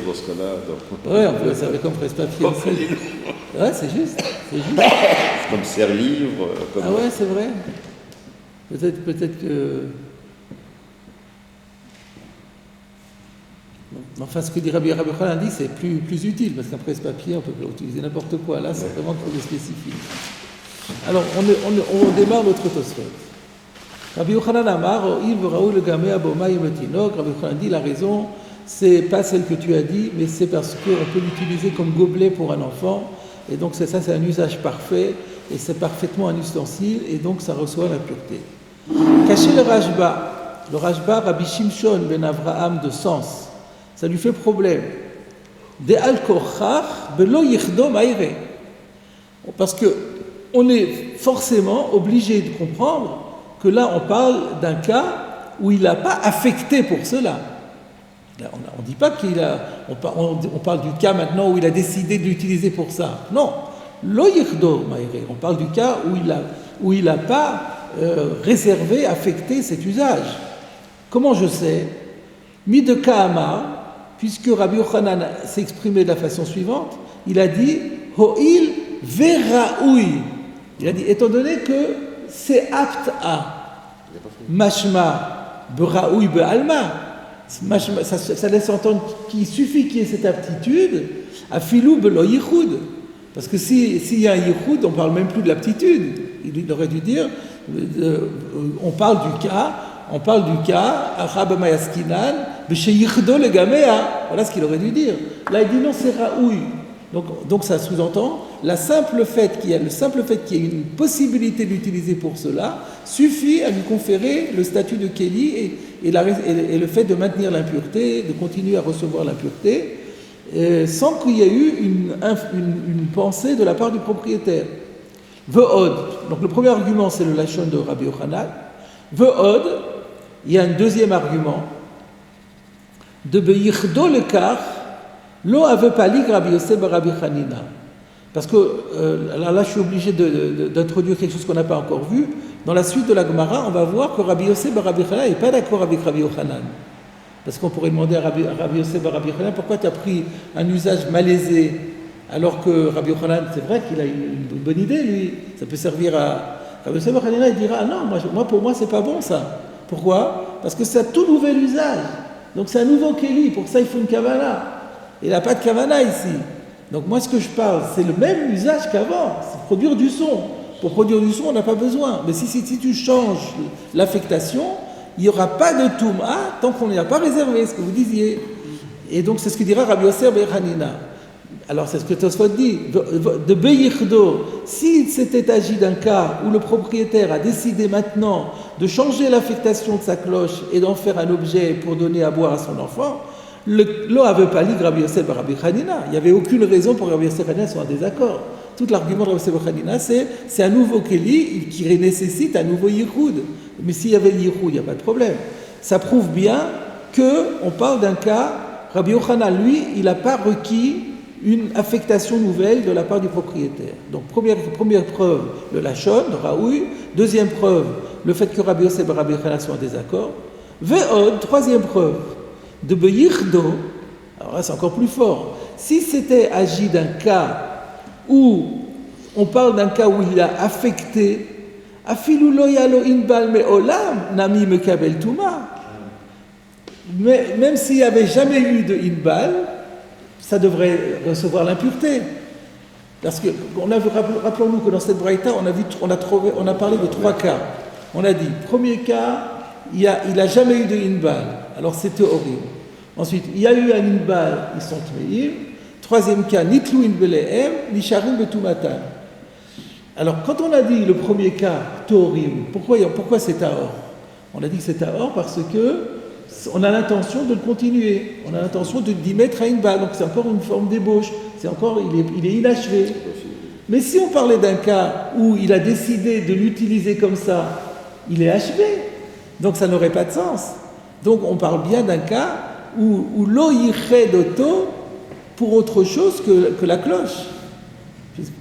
dans ce cas-là. Oui, on peut le servir comme presse-papier aussi. Ouais, c'est juste. Comme serre-livre. Comme... Ah ouais, c'est vrai. Peut-être que... Enfin, ce que dit Rabbi Yochanan dit, c'est plus utile, parce qu'un presse-papier, on peut utiliser n'importe quoi. Là, c'est vraiment trop spécifique. Alors, on démarre notre Tosfot. Rabbi Yochanan Amar, il Raoul le Gamé Aboma Yemetinok. Rabbi Yochanan dit la raison, c'est pas celle que tu as dit, mais c'est parce qu'on peut l'utiliser comme gobelet pour un enfant. Et donc, c'est un usage parfait, et c'est parfaitement un ustensile, et donc ça reçoit la pureté. Cacher le Rajba, Rabbi Shimshon ben Avraham de Sens, ça lui fait problème. De al-kochach belo yichdom aire. Parce que on est forcément obligé de comprendre que là on parle d'un cas où il n'a pas affecté pour cela. Là, on ne dit pas qu'il a. On parle du cas maintenant où il a décidé de l'utiliser pour ça. Non. Lo yichdom aire. On parle du cas où il n'a pas réservé, affecté cet usage. Comment je sais? Mi de Kahama. Puisque Rabbi Yochanan s'est exprimé de la façon suivante, il a dit Ho'il veraoui. Il a dit, étant donné que c'est apte à mashma beraoui be'alma, ça laisse entendre qu'il suffit qu'il y ait cette aptitude à filou belo yichud. Parce que s'il y a un yichud, on ne parle même plus de l'aptitude. Il aurait dû dire on parle du cas, Arab Mayaskinan, B'sheyichdo le Gamea. Voilà ce qu'il aurait dû dire. Là, il dit non, c'est Raoui. Donc ça sous-entend, le simple fait qu'il y ait une possibilité d'utiliser pour cela suffit à lui conférer le statut de Kéli et le fait de maintenir l'impureté, de continuer à recevoir l'impureté, sans qu'il y ait eu une pensée de la part du propriétaire. Ve'od. Donc le premier argument, c'est le lachon de Rabbi Yochanan. Ve'od. Il y a un deuxième argument de Beyichdo le Kar, lo ave palik Rabbi Yosef Rabbi Hanina. Parce que là, je suis obligé d'introduire quelque chose qu'on n'a pas encore vu. Dans la suite de la Gemara, on va voir que Rabbi Yosef Rabbi Hanina n'est pas d'accord avec Rabbi Yochanan. Parce qu'on pourrait demander à Rabbi Yosef Rabbi Hanina pourquoi tu as pris un usage malaisé alors que Rabbi Yochanan, c'est vrai qu'il a une bonne idée, lui. Ça peut servir à. Rabbi Yosef Rabbi Hanina, il dira ah non, pour moi, c'est pas bon ça. Pourquoi? Parce que c'est un tout nouvel usage. Donc c'est un nouveau Kéli, pour ça il faut une kavana. Il n'a pas de kavana ici. Donc moi ce que je parle, c'est le même usage qu'avant, c'est produire du son. Pour produire du son, on n'a pas besoin. Mais si tu changes l'affectation, il n'y aura pas de touma tant qu'on n'y a pas réservé, ce que vous disiez. Et donc c'est ce que dira Rabbi Yosef ben Hanina. Alors c'est ce que Tosfot dit, de Beyichdo, s'il s'était agi d'un cas où le propriétaire a décidé maintenant de changer l'affectation de sa cloche et d'en faire un objet pour donner à boire à son enfant, l'eau avait pas dit Rabbi Yosef Rabbi Hanina. Il n'y avait aucune raison pour que Rabbi Yosef Hanina soit en désaccord. Tout l'argument de Rabbi Yosef Hanina, c'est un nouveau Kéli qui nécessite un nouveau Yichud. Mais s'il y avait le Yichud, il n'y a pas de problème. Ça prouve bien qu'on parle d'un cas, Rabbi Yochanan, lui, il n'a pas requis une affectation nouvelle de la part du propriétaire. Donc première preuve, le lachon, le raoui. Deuxième preuve, le fait que Rabbi Yosef et Rabbi Yochanan soient en désaccord. Ve'od, troisième preuve, de Beyichdo, alors là c'est encore plus fort. Si c'était agi d'un cas où on parle d'un cas où il a affecté, afilu lo yalo inbal me'olam nami mekabel tuma. Mais même s'il n'y avait jamais eu de inbal, ça devrait recevoir l'impureté. Parce que, rappelons-nous que dans cette braïta, on a parlé de trois cas. On a dit, premier cas, il n'a jamais eu de inbal, alors c'était horrible. Ensuite, il y a eu un inbal, ils sont tmeïm. Troisième cas, nitlu inbelehem, nisharim betumatan. Alors, quand on a dit le premier cas, torim, pourquoi c'est tahor? On a dit que c'est tahor parce que on a l'intention de le continuer, on a l'intention d'y mettre à une balle, donc c'est encore une forme d'ébauche, il est inachevé. Mais si on parlait d'un cas où il a décidé de l'utiliser comme ça, il est achevé, donc ça n'aurait pas de sens. Donc on parle bien d'un cas où l'eau yichet d'auto pour autre chose que la cloche.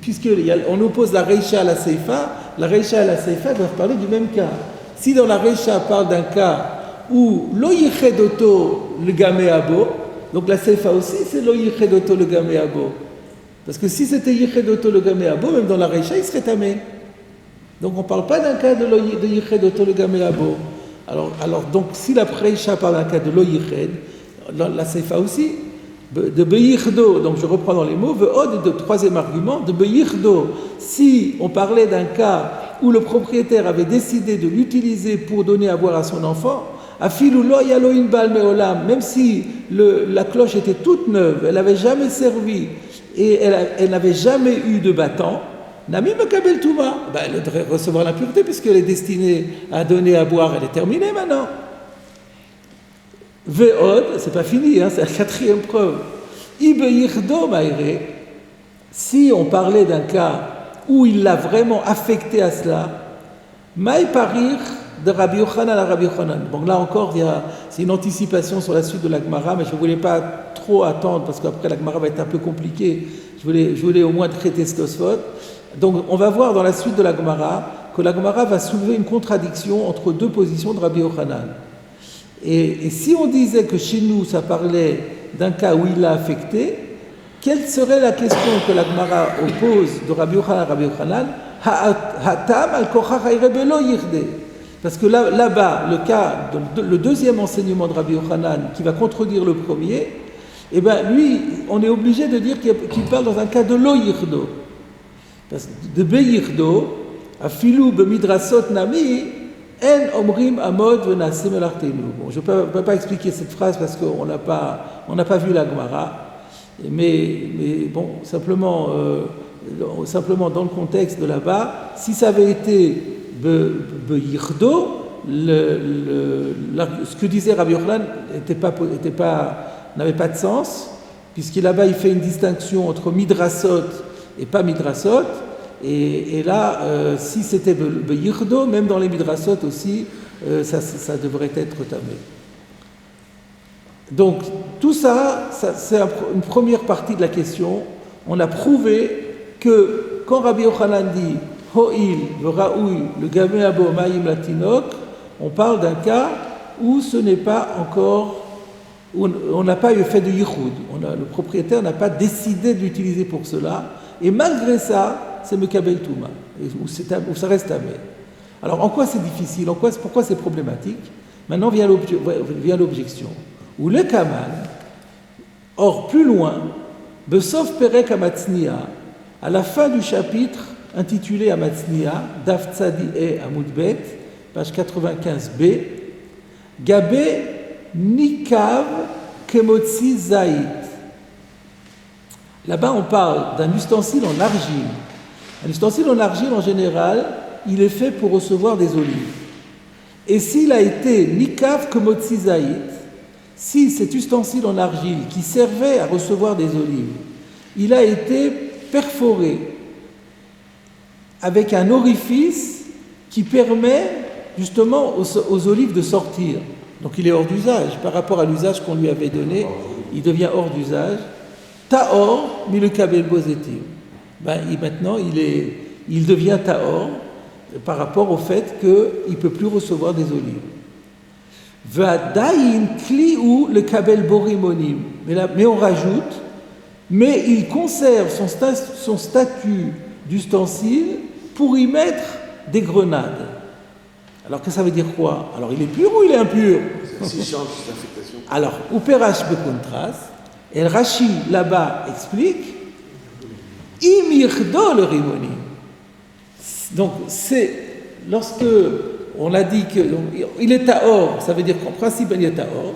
Puisqu'on oppose la Reisha à la Seifa doivent parler du même cas. Si dans la Reisha parle d'un cas où lo yichedoto le gameabo, Donc la Seifa aussi, c'est lo yichedoto le gamé abo. Parce que si c'était yichedoto le gamé abo, même dans la Reisha, il serait tamé. Donc on ne parle pas d'un cas de yichedoto le gamé abo. Alors, donc si la Reisha parle d'un cas de lo yiched, la Seifa aussi, de beyichdo, donc je reprends dans les mots, ve'od, de troisième argument, de beyichdo, si on parlait d'un cas où le propriétaire avait décidé de l'utiliser pour donner à boire à son enfant, afilu lo yalo inbal meolam, même si la cloche était toute neuve, elle n'avait jamais servi et elle n'avait jamais eu de battant, Nami Mekabel Touma, elle devrait recevoir l'impureté puisqu'elle est destinée à donner à boire, elle est terminée maintenant. Ve'od, c'est pas fini, c'est la quatrième preuve. Ibe yirdo maire, si on parlait d'un cas où il l'a vraiment affecté à cela, maï parir de Rabbi Yochanan à Rabbi Yochanan. Donc là encore, c'est une anticipation sur la suite de la Gemara, mais je ne voulais pas trop attendre parce qu'après la Gemara va être un peu compliquée. Je voulais au moins traiter ce Tosfot. Donc on va voir dans la suite de la Gemara que la Gemara va soulever une contradiction entre deux positions de Rabbi Yochanan. Et si on disait que chez nous, ça parlait d'un cas où il l'a affecté, quelle serait la question que la Gemara oppose de Rabbi Yochanan à Rabbi Yochanan? Ha'atam al-kochach ha'irabelo yirde. Parce que là-bas, le deuxième enseignement de Rabbi Yochanan, qui va contredire le premier, eh bien lui, on est obligé de dire qu'il parle dans un cas de lo yirdo. Parce que de be yirdo, afilu bemidrasot nami, en omrim amod venasem elartenu. Bon, je ne peux pas expliquer cette phrase parce qu'on n'a pas vu la Gemara, mais bon, simplement dans le contexte de là-bas, si ça avait été Yirdo, ce que disait Rabbi Yochanan n'avait pas de sens, puisqu'il là-bas il fait une distinction entre midrasot et pas midrasot, et là, si c'était Yirdo, même dans les midrasot aussi, ça devrait être tamé. Donc tout ça c'est une première partie de la question. On a prouvé que quand Rabbi Yochanan dit Ho'il, le Raoui, le Gamé Abo, Maïm Latinok, on parle d'un cas où ce n'est pas encore, où on n'a pas eu fait de Yichud. Le propriétaire n'a pas décidé de l'utiliser pour cela, et malgré ça, c'est Mekabel Touma, où ça reste tamé. Alors en quoi c'est difficile, pourquoi c'est problématique? Maintenant vient l'objection. Ou le Kaman, or plus loin, Besof Perek Amatznia, à la fin du chapitre intitulé Amatznia, Daf Tzadi E Amoudbet, page 95b, Gabé Nikav Kemotzi Zaïd. Là-bas, on parle d'un ustensile en argile. Un ustensile en argile, en général, il est fait pour recevoir des olives. Et s'il a été Nikav Kemotzi Zaïd, si cet ustensile en argile qui servait à recevoir des olives, il a été perforé avec un orifice qui permet justement aux olives de sortir. Donc il est hors d'usage. Par rapport à l'usage qu'on lui avait donné, il devient hors d'usage. Taor, mi le kabel bozetim. Maintenant, il devient taor par rapport au fait qu'il ne peut plus recevoir des olives. Vadaïn kli ou le kabel borimonim. Mais on rajoute, mais il conserve son statut d'ustensile pour y mettre des grenades. Alors que ça veut dire quoi? Alors il est pur ou il est impur? S'il change d'affectation. Alors, Uperash Bekontras, et le Rashi là-bas explique, Imirdo le rimoni. Donc c'est lorsque on a dit qu'il est taor, ça veut dire qu'en principe il est taor,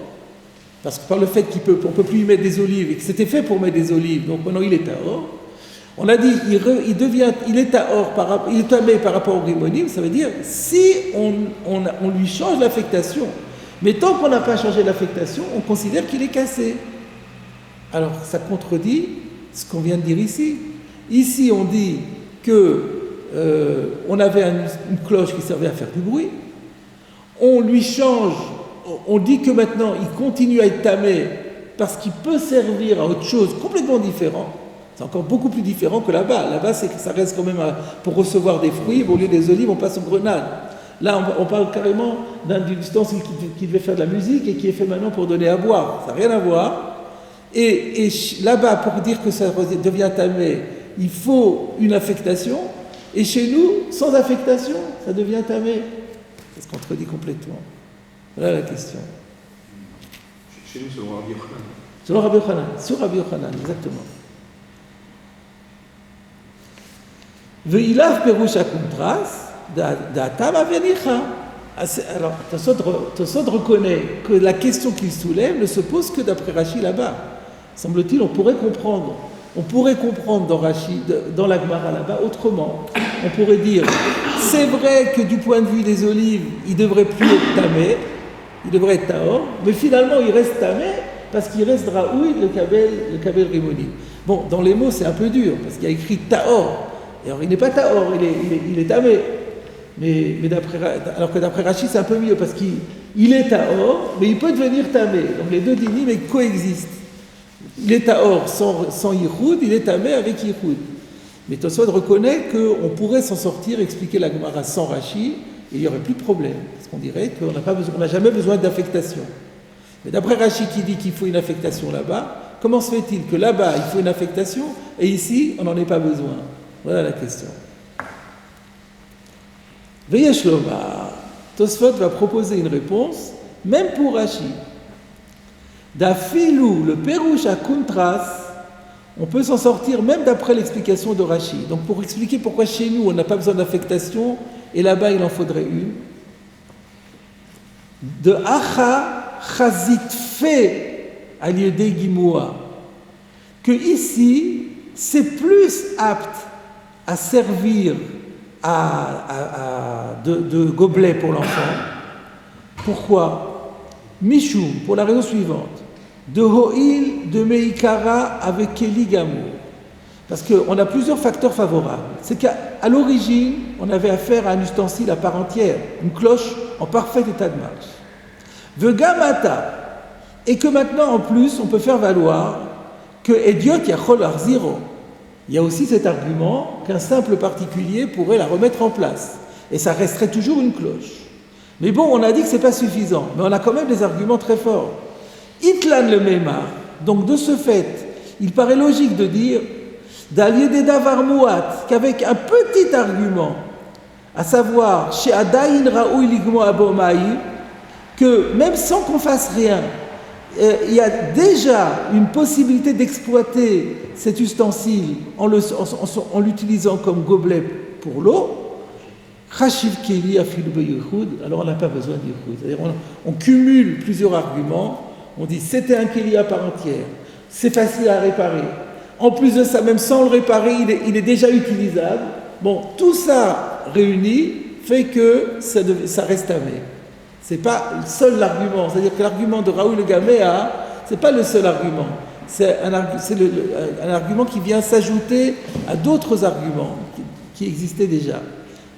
parce que par le fait qu'on ne peut plus y mettre des olives et que c'était fait pour mettre des olives, donc maintenant il est taor. On a dit il est taor, il est tamé par rapport au rimonim, ça veut dire si on lui change l'affectation, mais tant qu'on n'a pas changé l'affectation, on considère qu'il est cassé. Alors ça contredit ce qu'on vient de dire ici. Ici on dit que on avait une cloche qui servait à faire du bruit, on lui change, on dit que maintenant il continue à être tamé parce qu'il peut servir à autre chose complètement différent. C'est encore beaucoup plus différent que là-bas. Là-bas, c'est que ça reste quand même pour recevoir des fruits, au lieu des olives, on passe aux grenades. Là, on parle carrément d'une ustensile qui devait faire de la musique et qui est fait maintenant pour donner à boire. Ça n'a rien à voir. là-bas, pour dire que ça devient tamé, il faut une affectation, et chez nous, sans affectation, ça devient tamé. Ça se contredit complètement. Voilà la question. Chez nous, selon Rabbi Yochanan. Selon Rabbi Yochanan, sur Rabbi Yochanan, exactement. Ve'ilav perush hakuntras, da'atam avenicha. Alors, Tosot reconnaît que la question qu'il soulève ne se pose que d'après Rashi là-bas. Semble-t-il, on pourrait comprendre dans Rashi, dans la Gemara là-bas, autrement. On pourrait dire, c'est vrai que du point de vue des olives, il ne devrait plus être tamé, il devrait être taor, mais finalement il reste tamé parce qu'il reste draoui, le kabel rimoni. Bon, dans les mots c'est un peu dur, parce qu'il y a écrit taor. Et alors il n'est pas taor, il est tamé. Mais alors que d'après Rashi c'est un peu mieux, parce qu'il est taor, mais il peut devenir tamé. Donc les deux dinim coexistent. Il est taor sans yichud, il est tamé avec yichud. Mais Tosfot reconnaît qu'on pourrait s'en sortir, expliquer la Gemara sans Rashi, et il n'y aurait plus de problème. Parce qu'on dirait qu'on n'a jamais besoin d'affectation. Mais d'après Rashi qui dit qu'il faut une affectation là-bas, comment se fait-il que là-bas il faut une affectation, et ici on n'en ait pas besoin? Voilà la question. Veyesh lomar, Tosfot va proposer une réponse, même pour Rashi. D'afilou, le perouche à kuntras, on peut s'en sortir même d'après l'explication de Rashi. Donc pour expliquer pourquoi chez nous on n'a pas besoin d'affectation et là-bas il en faudrait une. De acha chazit fait à l'idée gimoua, que ici c'est plus apte à servir de gobelet pour l'enfant. Pourquoi? Mishum, pour la raison suivante. De Ho'il, de Meikara avec Keli Gamour. Parce qu'on a plusieurs facteurs favorables. C'est qu'à l'origine, on avait affaire à un ustensile à part entière, une cloche en parfait état de marche. Vegamata, et que maintenant en plus, on peut faire valoir que Ediot Yachol Arziro. Il y a aussi cet argument qu'un simple particulier pourrait la remettre en place. Et ça resterait toujours une cloche. Mais bon, on a dit que ce n'est pas suffisant, mais on a quand même des arguments très forts. Itlan le Meimar, donc de ce fait, il paraît logique de dire d'Aliédé Davar Mouat, qu'avec un petit argument, à savoir chez Adaïn Raoui Ligmo Abomaï, que même sans qu'on fasse rien, il y a déjà une possibilité d'exploiter cet ustensile en l'utilisant comme gobelet pour l'eau. Chashiv Keli Afilu Beyichud, alors on n'a pas besoin de Yichud. C'est-à-dire on cumule plusieurs arguments. On dit c'était un Keli à part entière, c'est facile à réparer. En plus de ça, même sans le réparer, il est déjà utilisable. Bon, tout ça réuni fait que ça reste tamé. C'est pas le seul argument. C'est-à-dire que l'argument de Raoul le Gaméa, c'est pas le seul argument. C'est un argument qui vient s'ajouter à d'autres arguments qui existaient déjà.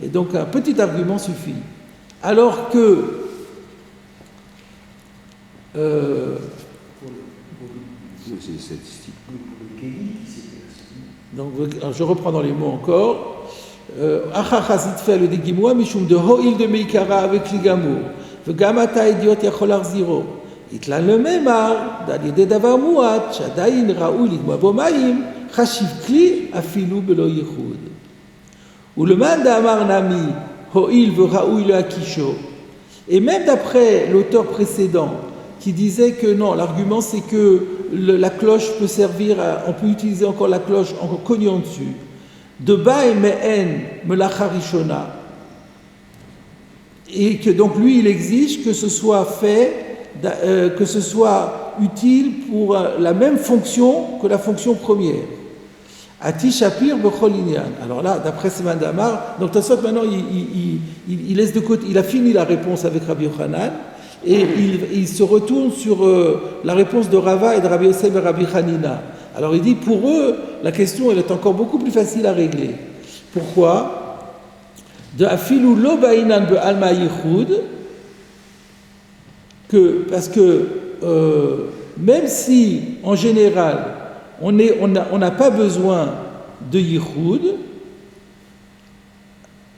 Et donc un petit argument suffit. Alors que c'est statistique. donc je reprends dans les mots encore. Achachazit fait le dégimoua mishum de ho'il de meikara avec ligamur. Vegamata idiot yacholar ziro. Itlan le memar d'alidé davar muat shadayin raoul ligmoua bomaim chashiv kli afilu belo yichud. Ou le man d'amar nami ho'il ve raoul le akisho. Et même d'après l'auteur précédent qui disait que non, l'argument c'est que la cloche peut servir, on peut utiliser encore la cloche en cognant dessus. De bae me'en melacha rishona. Et que donc lui il exige que ce soit fait, que ce soit utile pour la même fonction que la fonction première. Ati Shapir bechol inyan. Alors là, d'après Seman Damar, donc Tosfot maintenant il laisse de côté, il a fini la réponse avec Rabbi Yochanan. Et il se retourne sur la réponse de Rava et de Rabbi Yosef et Rabbi Hanina. Alors il dit, pour eux, la question elle est encore beaucoup plus facile à régler. Pourquoi? De afilu lo ba'inan be alma yichud, parce que même si en général on n'a pas besoin de yichud,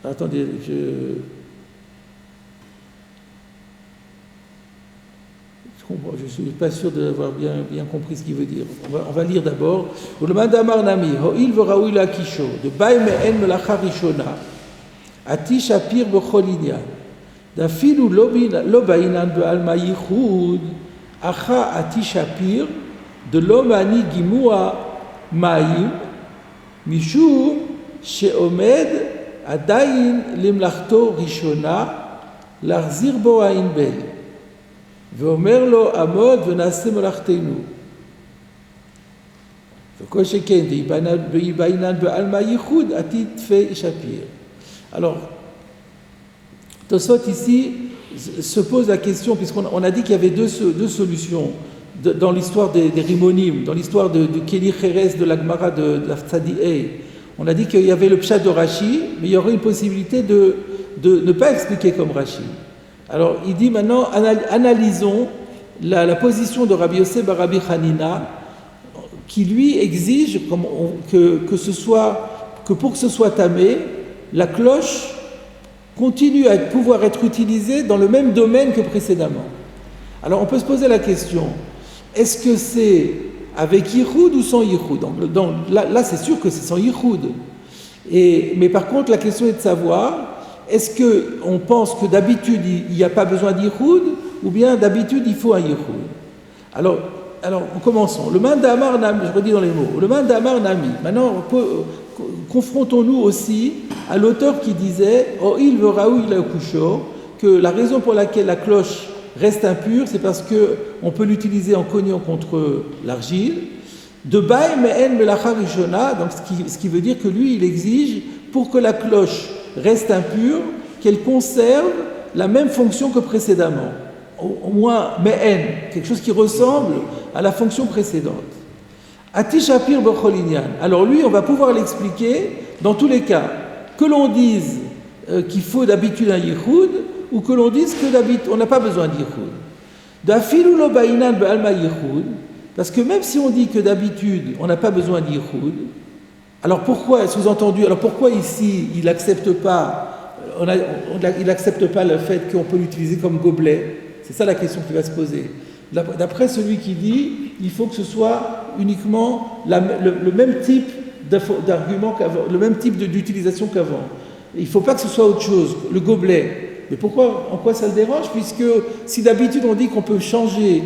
attendez, Je ne suis pas sûr d'avoir bien compris ce qu'il veut dire. On va lire d'abord. Ulman damar nami, ho'il v'raoui la kisho, de ba'i me'en melacha rishona, ati shapir b'chol inyan, d'afilu lo ba'inan be'alma yichud, acha ati shapir, de l'omani gimua ma'im, mishum she'omed adayin limlachto rishona, l'achzir bo ha'in bel. ואומר לו עמוד ונעשה מלאכתנו. וכל שכן ויבעינן בעלמא ייחוד עתיד תפי שפיר. Alors, Tosfot ici se pose la question, puisqu'on a dit qu'il y avait deux solutions dans l'histoire des Rimonim, dans l'histoire de Keli Cheres de la Gemara de la Tzadi'ei. On a dit qu'il y avait le pshat de Rashi, mais il y aurait une possibilité de ne pas expliquer comme Rashi. Alors, il dit maintenant, analysons la position de Rabbi Yossé bar Rabbi Hanina, qui lui exige que pour que ce soit tamé, la cloche continue à pouvoir être utilisée dans le même domaine que précédemment. Alors, on peut se poser la question, est-ce que c'est avec Yichud ou sans Yichud? Là, c'est sûr que c'est sans Yichud. Mais par contre, la question est de savoir, est-ce qu'on pense que d'habitude il n'y a pas besoin d'Yichud ou bien d'habitude il faut un Yichud? Alors commençons. Le man d'Amar Nami, je redis dans les mots. Le man d'Amar Nami. Maintenant, confrontons-nous aussi à l'auteur qui disait Oh il veraou il a kusho, que la raison pour laquelle la cloche reste impure, c'est parce qu'on peut l'utiliser en cognant contre l'argile. De ba'i me'en melacha rishona, donc ce qui veut dire que lui il exige pour que la cloche reste impure, qu'elle conserve la même fonction que précédemment. Au moins, me'en, quelque chose qui ressemble à la fonction précédente. Ati shapir b'chol inyan. Alors lui, on va pouvoir l'expliquer dans tous les cas. Que l'on dise qu'il faut d'habitude un yichud, ou que l'on dise que d'habitude, on n'a pas besoin de yichud. D'afilu lo ba'inan be'alma yichud, parce que même si on dit que d'habitude, on n'a pas besoin de yichud, alors pourquoi, sous-entendu, alors pourquoi ici il n'accepte pas le fait qu'on peut l'utiliser comme gobelet? C'est ça la question qui va se poser. D'après celui qui dit, il faut que ce soit uniquement le même type d'argument qu'avant, le même type d'utilisation qu'avant. Il ne faut pas que ce soit autre chose, le gobelet. Mais pourquoi, en quoi ça le dérange? Puisque si d'habitude on dit qu'on peut changer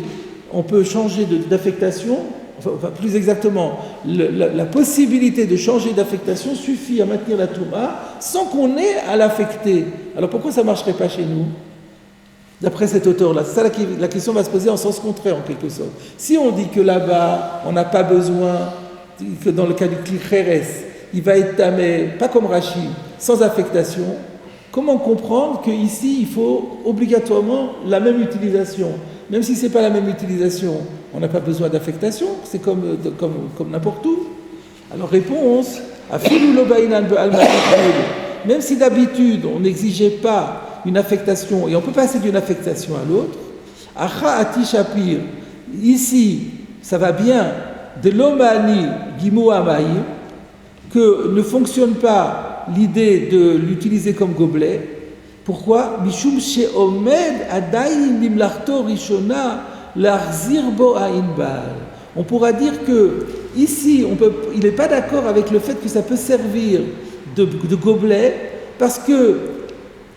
d'affectation, enfin, plus exactement, la possibilité de changer d'affectation suffit à maintenir la Touma sans qu'on ait à l'affecter. Alors pourquoi ça ne marcherait pas chez nous? D'après cet auteur-là, c'est ça la question va se poser en sens contraire en quelque sorte. Si on dit que là-bas, on n'a pas besoin, que dans le cas du Klicheres, il va être tamé, pas comme Rashi, sans affectation, comment comprendre qu'ici, il faut obligatoirement la même utilisation? Même si ce n'est pas la même utilisation, on n'a pas besoin d'affectation, c'est comme n'importe où. Alors réponse, même si d'habitude on n'exigeait pas une affectation, et on peut passer d'une affectation à l'autre, Acha ati shapir, ici ça va bien, de l'omani gimu amaïm, que ne fonctionne pas l'idée de l'utiliser comme gobelet. Pourquoi? Mishum she'omed adayin limlachto rishona l'achzir bo ha'in bal. On pourra dire que ici, il n'est pas d'accord avec le fait que ça peut servir de gobelet, parce que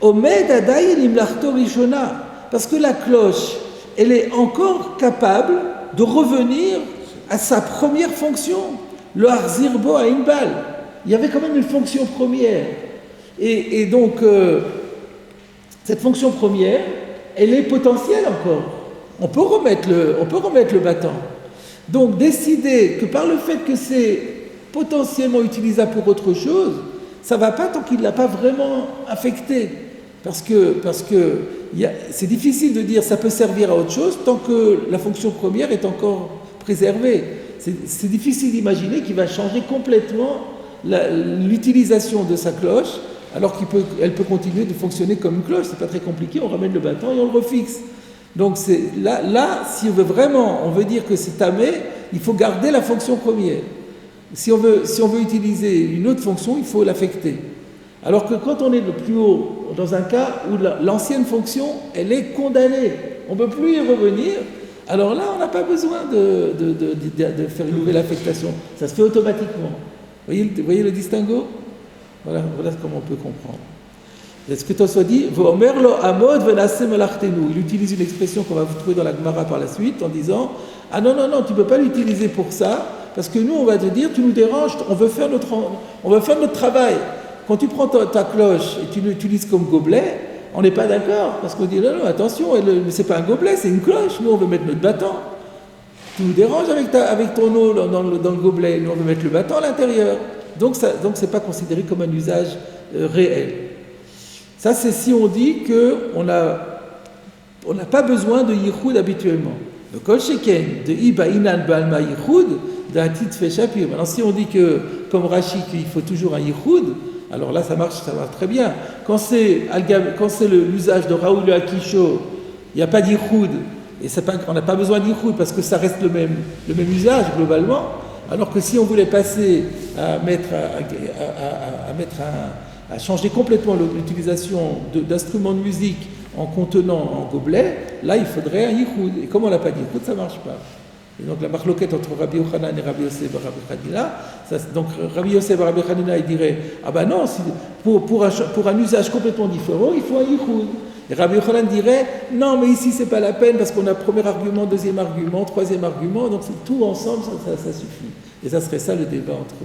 omed adayin limlachto rishona, parce que la cloche, elle est encore capable de revenir à sa première fonction, le achzir bo ha'in bal. Il y avait quand même une fonction première, et donc cette fonction première, elle est potentielle encore. On peut remettre le battant. Donc décider que par le fait que c'est potentiellement utilisable pour autre chose, ça ne va pas tant qu'il ne l'a pas vraiment affecté. Parce que c'est difficile de dire ça peut servir à autre chose tant que la fonction première est encore préservée. C'est difficile d'imaginer qu'il va changer complètement l'utilisation de sa cloche, alors qu'elle peut continuer de fonctionner comme une cloche. C'est pas très compliqué, on ramène le battant et on le refixe. Donc là, si on veut dire que c'est tamé, il faut garder la fonction première. Si on veut utiliser une autre fonction, il faut l'affecter. Alors que quand on est le plus haut, dans un cas où l'ancienne fonction, elle est condamnée, on ne peut plus y revenir, alors là, on n'a pas besoin de faire une nouvelle affectation. Ça se fait automatiquement. Vous voyez le distinguo? Voilà comment on peut comprendre. Est-ce que Tosfot dit Vomerlo amod venase melartenu. Il utilise une expression qu'on va vous trouver dans la Gemara par la suite en disant ah non, tu ne peux pas l'utiliser pour ça, parce que nous, on va te dire tu nous déranges, on veut faire notre travail. Quand tu prends ta cloche et tu l'utilises comme gobelet, on n'est pas d'accord, parce qu'on dit non, attention, c'est pas un gobelet, c'est une cloche, nous on veut mettre notre bâton. Tu nous déranges avec ton eau dans le gobelet, nous on veut mettre le bâton à l'intérieur. Donc c'est pas considéré comme un usage réel. Ça c'est si on dit qu'on n'a pas besoin de yichud habituellement. Le kol sheken de iba inan balma yichud de hatit fe shapir. Maintenant si on dit que, comme Rashi, qu'il faut toujours un yichud, alors là, ça marche très bien. Quand c'est l'usage de Raoul le Akisho, il n'y a pas d'Ichoud, et on n'a pas besoin d'Ichoud parce que ça reste le même usage globalement, alors que si on voulait passer à changer complètement l'utilisation d'instruments de musique en contenant en gobelet, là, il faudrait un Ichoud. Et comme on n'a pas d'Ichoud, ça ne marche pas. Et donc la marloquette entre Rabbi Yochanan et Rabbi Yosef et Rabbi Hanina, donc Rabbi Yosef et Rabbi Hanina, il dirait ah ben non, pour un usage complètement différent, il faut un yichud. Et Rabbi Yochanan dirait non, mais ici c'est pas la peine parce qu'on a premier argument, deuxième argument, troisième argument, donc c'est tout ensemble, ça suffit. Et ça serait ça le débat entre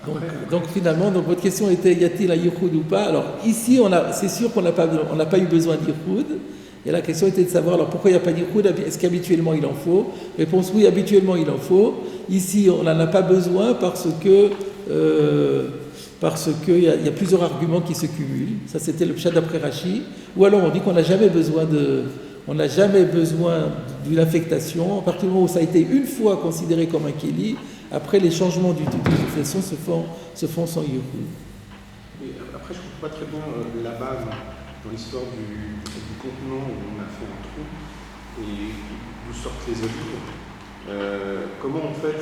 eux. Donc finalement, votre question était y a-t-il un yichud ou pas? Alors ici, c'est sûr qu'on n'a pas eu besoin d'yichud. Et la question était de savoir, alors pourquoi il n'y a pas d'Ichoud? Est-ce qu'habituellement il en faut? Réponse oui, habituellement il en faut. Ici, on n'en a pas besoin parce que il y a plusieurs arguments qui se cumulent. Ça, c'était le pshat d'après Rashi. Ou alors on dit qu'on n'a jamais besoin d'une affectation. À partir du moment où ça a été une fois considéré comme un kéli, après les changements d'utilisation se font sans Ichoud. Après, je ne comprends pas très bien la base dans l'histoire du contenant où on a fait un trou et d'où sortent les olives. Comment on fait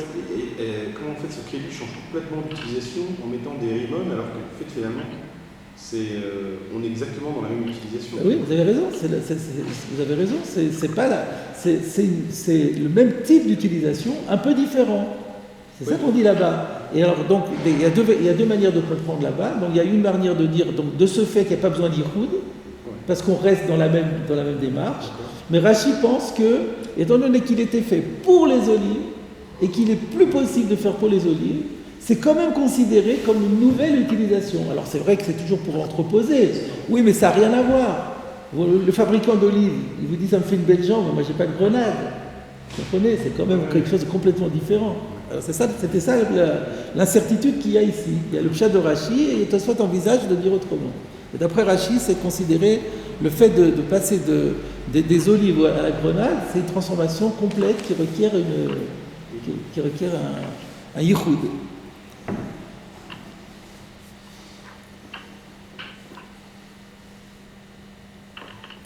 ce kéli change complètement d'utilisation en mettant des rimons alors qu'en fait finalement on est exactement dans la même utilisation. Oui, vous avez raison. C'est le même type d'utilisation, un peu différent. C'est ça qu'on dit là-bas. Et alors donc il y a deux manières de comprendre là-bas. Donc il y a une manière de dire donc de ce fait qu'il n'y a pas besoin d'Ichoud, parce qu'on reste dans la même démarche. Mais Rashi pense que, étant donné qu'il était fait pour les olives et qu'il est plus possible de faire pour les olives, c'est quand même considéré comme une nouvelle utilisation. Alors c'est vrai que c'est toujours pour entreposer. Oui, mais ça n'a rien à voir. Le fabricant d'olives, il vous dit ça me fait une belle jambe, moi j'ai pas de grenade. Vous comprenez? C'est quand même quelque chose de complètement différent. Alors c'était ça l'incertitude qu'il y a ici. Il y a le pshat de Rashi et Tosfot envisage de dire autrement. Et d'après Rashi, c'est considéré le fait de passer des olives à la grenade, c'est une transformation complète qui requiert un yichud.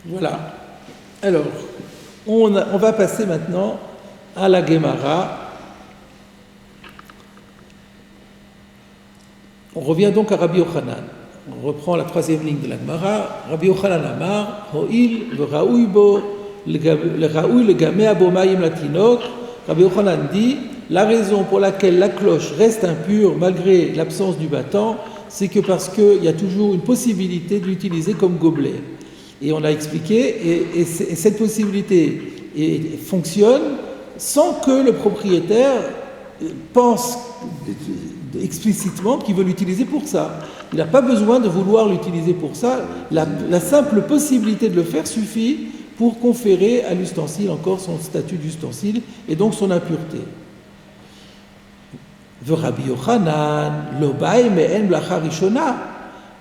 Voilà. Alors, on va passer maintenant à la Gemara. On revient donc à Rabbi Yochanan. On reprend la troisième ligne de la Gemara. Rabbi Yochanan Amar, Ho'il v'ra'ouy bo l'ra'ouy l'gamea bo ma'im latinok. Rabbi Yochanan dit, la raison pour laquelle la cloche reste impure malgré l'absence du bâton, c'est que parce qu'il y a toujours une possibilité de l'utiliser comme gobelet. Et on l'a expliqué, et cette possibilité fonctionne sans que le propriétaire pense explicitement qu'il veut l'utiliser pour ça. Il n'a pas besoin de vouloir l'utiliser pour ça. La simple possibilité de le faire suffit pour conférer à l'ustensile encore son statut d'ustensile et donc son impureté. Rabbi Yochanan, lobaï me'en blacha rishona.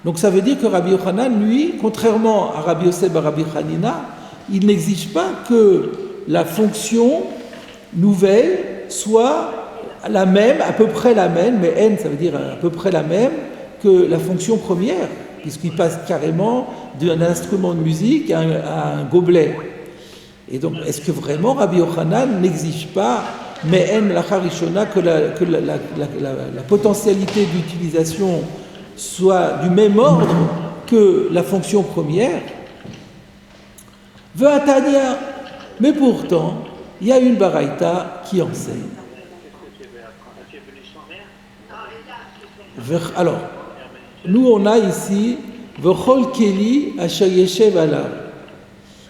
Donc ça veut dire que Rabbi Yochanan, lui, contrairement à Rabbi Yosef et Rabbi Hanina, il n'exige pas que la fonction nouvelle soit la même, à peu près la même, mais N, ça veut dire à peu près la même que la fonction première, puisqu'il passe carrément d'un instrument de musique à un gobelet. Et donc, est-ce que vraiment Rabbi Yochanan n'exige pas, mais N, la Harishona, que la potentialité d'utilisation soit du même ordre que la fonction première? Ve'atania. Mais pourtant, il y a une baraïta qui enseigne. Alors, nous on a ici V'chol keli asher yeshev alav.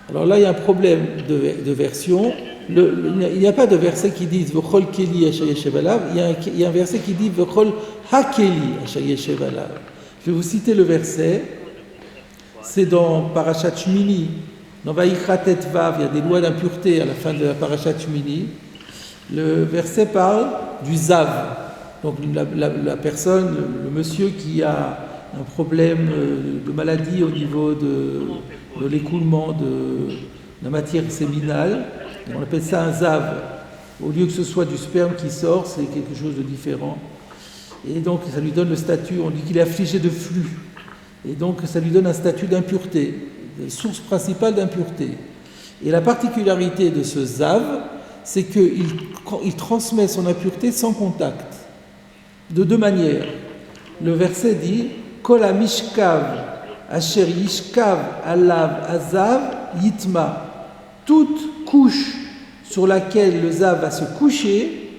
Alors là, il y a un problème de version. Il n'y a pas de verset qui dit V'chol keli asher yeshev alav. Il y a un verset qui dit V'chol hakeli asher yeshev alav. Je vais vous citer le verset. C'est dans Parashat Shmini. Dans Vayikra Tetvav, il y a des lois d'impureté à la fin de la Parashat Shmini. Le verset parle du zav. Donc la personne, le monsieur qui a un problème de maladie au niveau de l'écoulement de la matière séminale. On appelle ça un zav. Au lieu que ce soit du sperme qui sort, c'est quelque chose de différent. Et donc ça lui donne le statut, on dit qu'il est affligé de flux. Et donc ça lui donne un statut d'impureté, de source principale d'impureté. Et la particularité de ce zav, c'est qu'il transmet son impureté sans contact. De deux manières. Le verset dit Kol hamishkav asher yishkav alav azav yitma. Toute couche sur laquelle le zav va se coucher,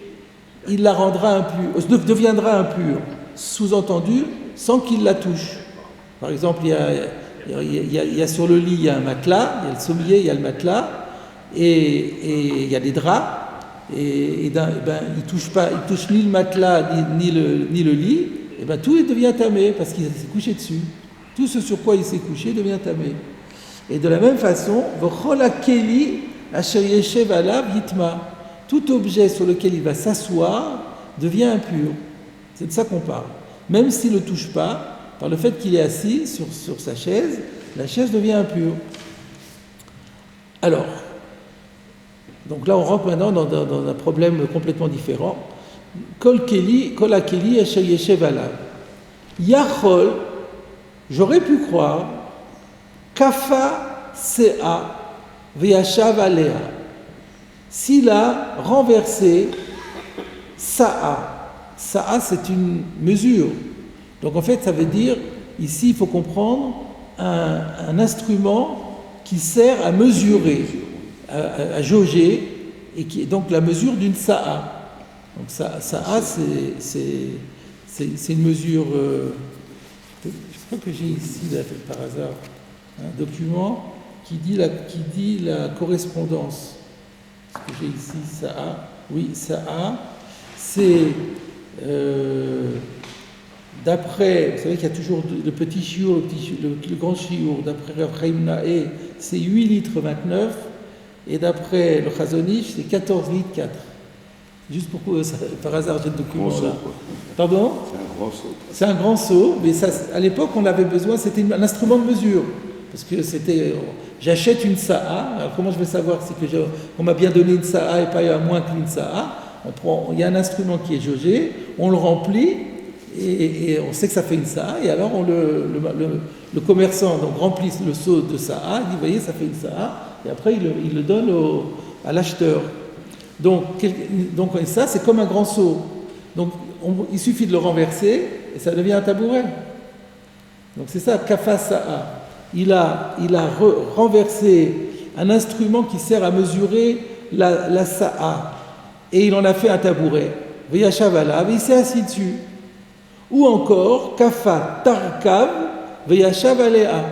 il la rendra impure, deviendra impure. Sous-entendu, sans qu'il la touche. Par exemple, il y a sur le lit, il y a un matelas, il y a le sommier, il y a le matelas, et il y a des draps. Il touche ni le matelas ni le lit, et ben tout devient tamé parce qu'il s'est couché dessus. Tout ce sur quoi il s'est couché devient tamé. Et de la même façon, v'chol hakeli asher yeshev alav yitma. Tout objet sur lequel il va s'asseoir devient impur. C'est de ça qu'on parle. Même s'il ne le touche pas, par le fait qu'il est assis sur sa chaise, la chaise devient impure. Alors, donc là, on rentre maintenant dans un problème complètement différent. Kol hakeli asher yeshev alav. Yachol, j'aurais pu croire, kafa sea veyashav alea. S'il a renversé sa'a. Sa'a, c'est une mesure. Donc en fait, ça veut dire, ici, il faut comprendre un instrument qui sert à mesurer, à jauger, et qui est donc la mesure d'une sa'a. Donc sa'a, c'est une mesure. Je crois que j'ai ici, là, par hasard, un document qui dit la correspondance. Ce que j'ai ici, sa'a. Oui, sa'a, c'est d'après, vous savez qu'il y a toujours le petit chiour, le grand chiour, d'après Rav Chaim Naé, c'est 8 litres 29, et d'après le Chazonich, c'est 14 litres 4. Juste pour par hasard, j'ai le document là. Pardon ? C'est un grand saut. C'est un grand seau, mais ça, à l'époque, on avait besoin, c'était un instrument de mesure. Parce que c'était, j'achète une sa'a, alors comment je vais savoir si on m'a bien donné une sa'a et pas moins qu'une sa'a ? Il y a un instrument qui est jaugé, on le remplit, et on sait que ça fait une sa'a, et alors le commerçant donc, remplit le seau de sa'a, il dit, vous voyez, ça fait une sa'a, et après il le donne à l'acheteur. Donc ça, c'est comme un grand seau. Donc il suffit de le renverser, et ça devient un tabouret. Donc c'est ça, kafa sa'a. Il a renversé un instrument qui sert à mesurer la sa'a, et il en a fait un tabouret. Veyashav alav, et il s'est assis dessus. Ou encore, kafa tarkav, veyashav alea.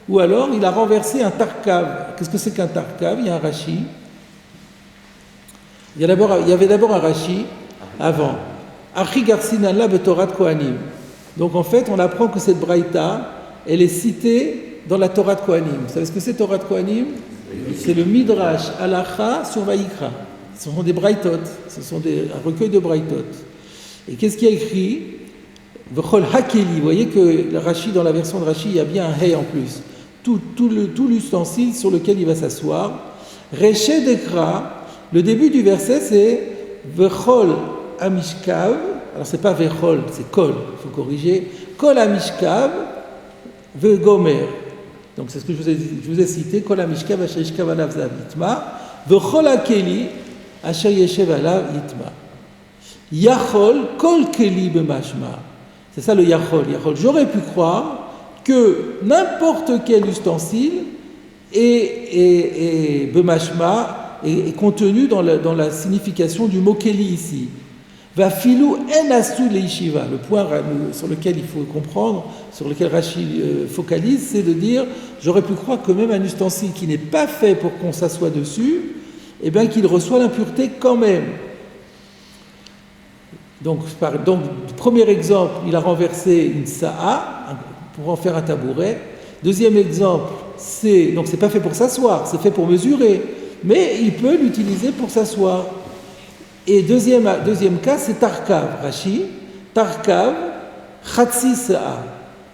Ou alors, il a renversé un tarkav. Qu'est-ce que c'est qu'un tarkav ? Il y a un rashi. Il y avait d'abord un rashi avant. Achi garsinala betorat kohanim. Donc en fait, on apprend que cette braïta, elle est citée dans la Torah de Kohanim. Vous savez ce que c'est Torah de Kohanim ? C'est le Midrash Halacha sur Vayikra. Ce sont des braïtot, un recueil de braïtot. Et qu'est-ce qu'il y a écrit ? V'chol hakeli. Vous voyez que le Rashi, dans la version de Rashi, il y a bien un hey en plus. Tout l'ustensile sur lequel il va s'asseoir. Reché dekra. Le début du verset, c'est V'chol hamishkav. Alors c'est pas V'chol, c'est kol. Il faut corriger. Kol hamishkav. Vegomer. Donc c'est ce que je vous ai cité. Kol hamishkav asher yishkav alav zav yitma. V'chol hakeli asher yeshev alav yitma. Yachol kol keli b'mashma. C'est ça le yachol. J'aurais pu croire que n'importe quel ustensile et Bemashma est contenu dans la signification du mot Keli ici. Va filou en asu le yeshiva. Le point sur lequel il faut comprendre, sur lequel Rashi focalise, c'est de dire j'aurais pu croire que même un ustensile qui n'est pas fait pour qu'on s'assoie dessus, eh bien qu'il reçoit l'impureté quand même. Donc, premier exemple, il a renversé une sa'a pour en faire un tabouret. Deuxième exemple, c'est pas fait pour s'asseoir, c'est fait pour mesurer, mais il peut l'utiliser pour s'asseoir. Et deuxième cas, c'est Tarkav, Rashi, Tarkav, Khatsi Sa'a.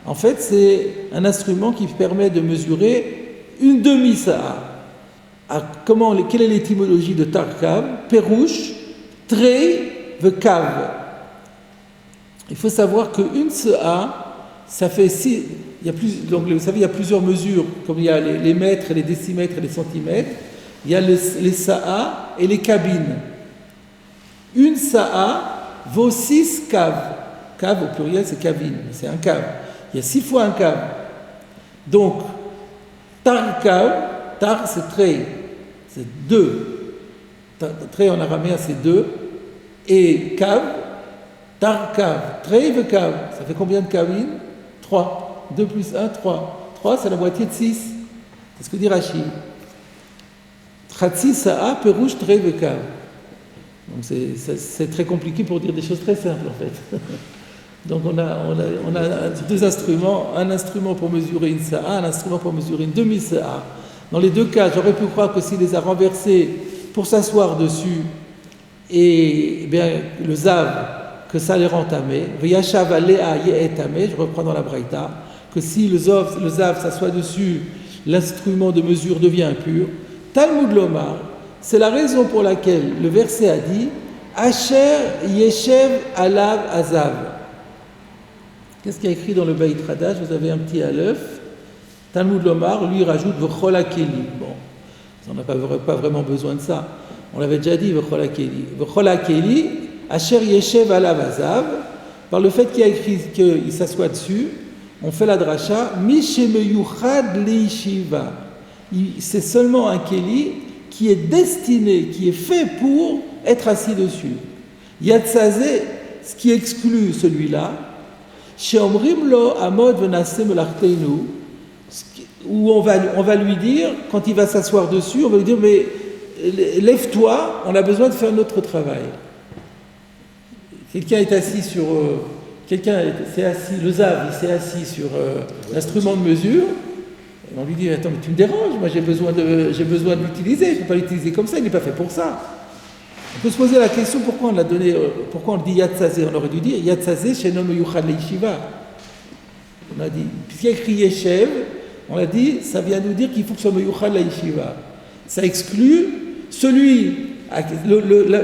En fait, c'est un instrument qui permet de mesurer une demi-sa'a. Quelle est l'étymologie de Tarkav? Perouche, Trei, Vekav. Il faut savoir qu'une sa'a, ça fait 6. Donc, vous savez, il y a plusieurs mesures, comme il y a les mètres, les décimètres et les centimètres. Il y a les sa'a et les cabines. Une sa'a vaut 6 caves. Cave au pluriel, c'est cabine, c'est un cave. Il y a 6 fois un cave. Donc, tar cave, tar c'est trei, c'est 2. Trei en araméen c'est 2. Et cave, tar cave, trei ve cave. Ça fait combien de cabines? 3. 2 plus 1, 3. 3, c'est la moitié de 6. C'est ce que dit Rashi. Khatsi sa'a perouche trei ve cave. Donc c'est très compliqué pour dire des choses très simples en fait. Donc on a deux instruments, un instrument pour mesurer une sa'a, un instrument pour mesurer une demi-sa'a. Dans les deux cas, j'aurais pu croire que s'il les a renversés pour s'asseoir dessus, et bien le zav, que ça les rend tamés, v'yashav alea ye'etamé, je reprends dans la braïta, que si le zav s'assoit dessus, l'instrument de mesure devient impur. Talmud lomar, c'est la raison pour laquelle le verset a dit Asher Yeshev Alav Azav. Qu'est-ce qu'il y a écrit dans le Beit Hadash? Vous avez un petit aleph. Talmud Lomar, lui, rajoute V'chola Keli. Bon, on n'a pas vraiment besoin de ça. On l'avait déjà dit V'chola Keli. V'chola Keli, Asher Yeshev Alav Azav. Par le fait qu'il y a écrit qu'il s'assoit dessus, on fait la dracha Mishemeyuchad Leishiva. C'est seulement un Keli qui est destiné, qui est fait pour être assis dessus. Yatzazé, ce qui exclut celui-là, Sheomrim lo amod venase melarteinu, où on va lui dire, quand il va s'asseoir dessus, on va lui dire, mais lève-toi, on a besoin de faire notre travail. Quelqu'un est assis sur... le zav, il s'est assis sur l'instrument de mesure. On lui dit, attends, mais tu me déranges, moi j'ai besoin de l'utiliser, je ne peux pas l'utiliser comme ça, il n'est pas fait pour ça. On peut se poser la question, pourquoi on dit Yatzazé? On aurait dû dire Yatzazé chez Nom Yuchad Leishiva. On a dit, puisqu'il y a écrit Yeshev, on a dit, ça vient nous dire qu'il faut que ce soit Yuchad Leishiva. Ça exclut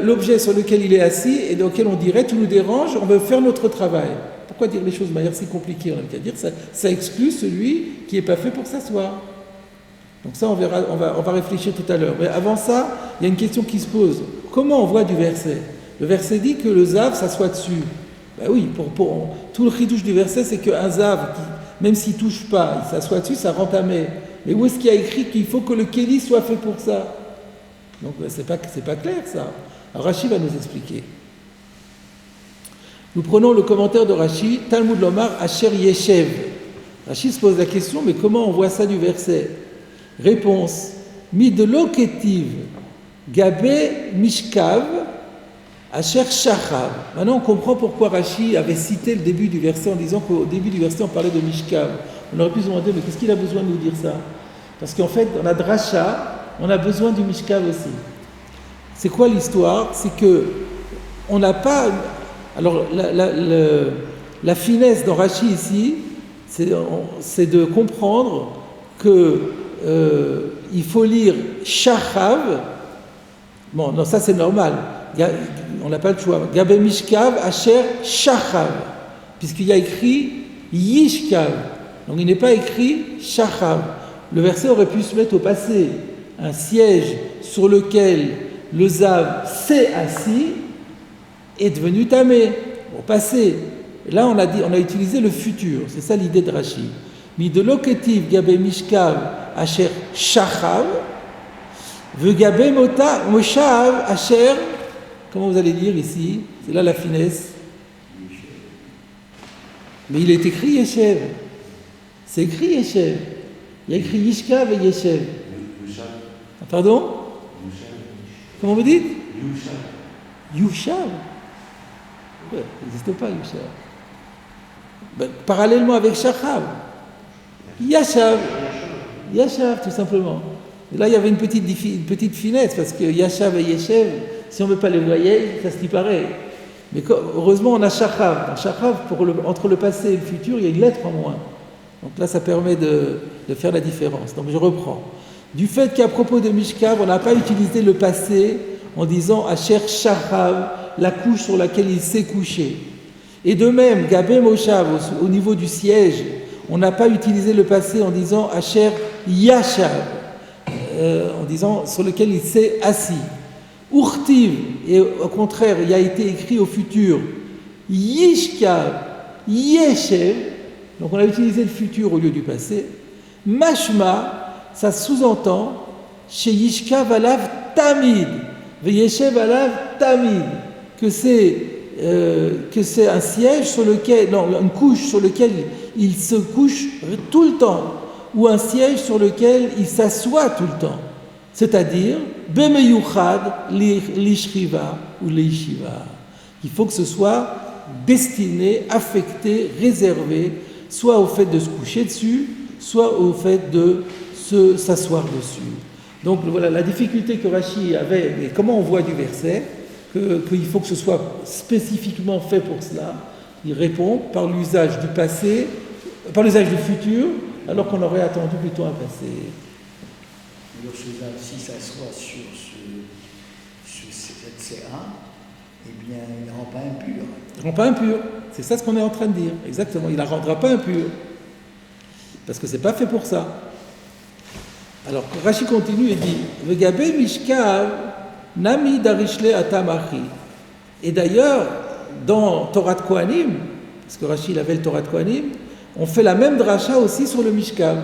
l'objet sur lequel il est assis et dans lequel on dirait, tu nous déranges, on veut faire notre travail. Pourquoi dire les choses de manière si compliquée? On a qu'à dire ça exclut celui qui n'est pas fait pour s'asseoir. Donc ça, on verra, on va réfléchir tout à l'heure. Mais avant ça, il y a une question qui se pose. Comment on voit du verset? Le verset dit que le zav s'assoit dessus. Ben oui, tout le chidouche du verset, c'est qu'un zav, même s'il ne touche pas, il s'assoit dessus, ça rend tamé. Mais où est-ce qu'il y a écrit qu'il faut que le kéli soit fait pour ça? Donc c'est pas clair ça. Alors Rashi va nous expliquer. Nous prenons le commentaire de Rashi, Talmud Lomar Asher Yeshev. Rashi se pose la question, mais comment on voit ça du verset? Réponse, Midlo Ketiv, Gabé Mishkav, Asher Shachav. Maintenant on comprend pourquoi Rashi avait cité le début du verset en disant qu'au début du verset on parlait de Mishkav. On aurait pu se demander, mais qu'est-ce qu'il a besoin de nous dire ça? Parce qu'en fait, dans la dracha, on a besoin du Mishkav aussi. C'est quoi l'histoire? C'est que on n'a pas... Alors, la finesse dans Rashi ici, c'est de comprendre que il faut lire Shachav. Bon, non, ça c'est normal. On n'a pas le choix. Gabé Mishkav, Asher Shachav. Puisqu'il y a écrit Yishkav. Donc il n'est pas écrit Shachav. Le verset aurait pu se mettre au passé. Un siège sur lequel le zav s'est assis est devenu tamé, au passé. Là, on a utilisé le futur. C'est ça l'idée de Rashi. Mi de loketiv gabe mishkav asher shachav, vegabe moshav asher, comment vous allez lire ici? C'est là la finesse. Mais il est écrit Yeshev. C'est écrit Yeshev. Il y a écrit Yishkav et Yeshev. Pardon? Comment vous dites? Yushav. Ouais, il n'existe pas Yushav. Ben, parallèlement avec Shachav. Yashav. Yashav, tout simplement. Et là, il y avait une petite finesse, parce que Yashav et Yeshev, si on ne veut pas les voyer, ça se dit pareil. Mais heureusement, on a Shachav. Dans Shachav, entre le passé et le futur, il y a une lettre en moins. Donc là, ça permet de faire la différence. Donc je reprends. Du fait qu'à propos de Mishkav, on n'a pas utilisé le passé en disant Asher Shachav, la couche sur laquelle il s'est couché. Et de même, Gabé Moshav, au niveau du siège, on n'a pas utilisé le passé en disant Asher Yashav, en disant sur lequel il s'est assis. Urtiv, et au contraire, il a été écrit au futur Yishkav, Yeshev, donc on a utilisé le futur au lieu du passé. Mashma, ça sous-entend chez Yishkav alav tamid, Veyeshev alav tamid, que c'est un siège sur lequel, non, une couche sur laquelle il se couche tout le temps, ou un siège sur lequel il s'assoit tout le temps. C'est-à-dire, Bemeyuchad l'ishriva ou l'ishiva. Il faut que ce soit destiné, affecté, réservé, soit au fait de se coucher dessus, soit au fait de s'asseoir dessus. Donc voilà la difficulté que Rashi avait, et comment on voit du verset, qu'il faut que ce soit spécifiquement fait pour cela. Il répond par l'usage du passé, par l'usage du futur, alors qu'on aurait attendu plutôt un passé. Le faisable, si ça soit sur cette C1, eh bien, il ne rend pas impur. Il ne rend pas impur. C'est ça ce qu'on est en train de dire. Exactement. Il ne la rendra pas impur. Parce que ce n'est pas fait pour ça. Alors, Rashi continue et dit Vegabe Mishkav Nami Darishle Atamachi. Et d'ailleurs, dans Torah de Kohanim, parce que Rashi il avait le Torah de Kohanim, on fait la même dracha aussi sur le Mishkav.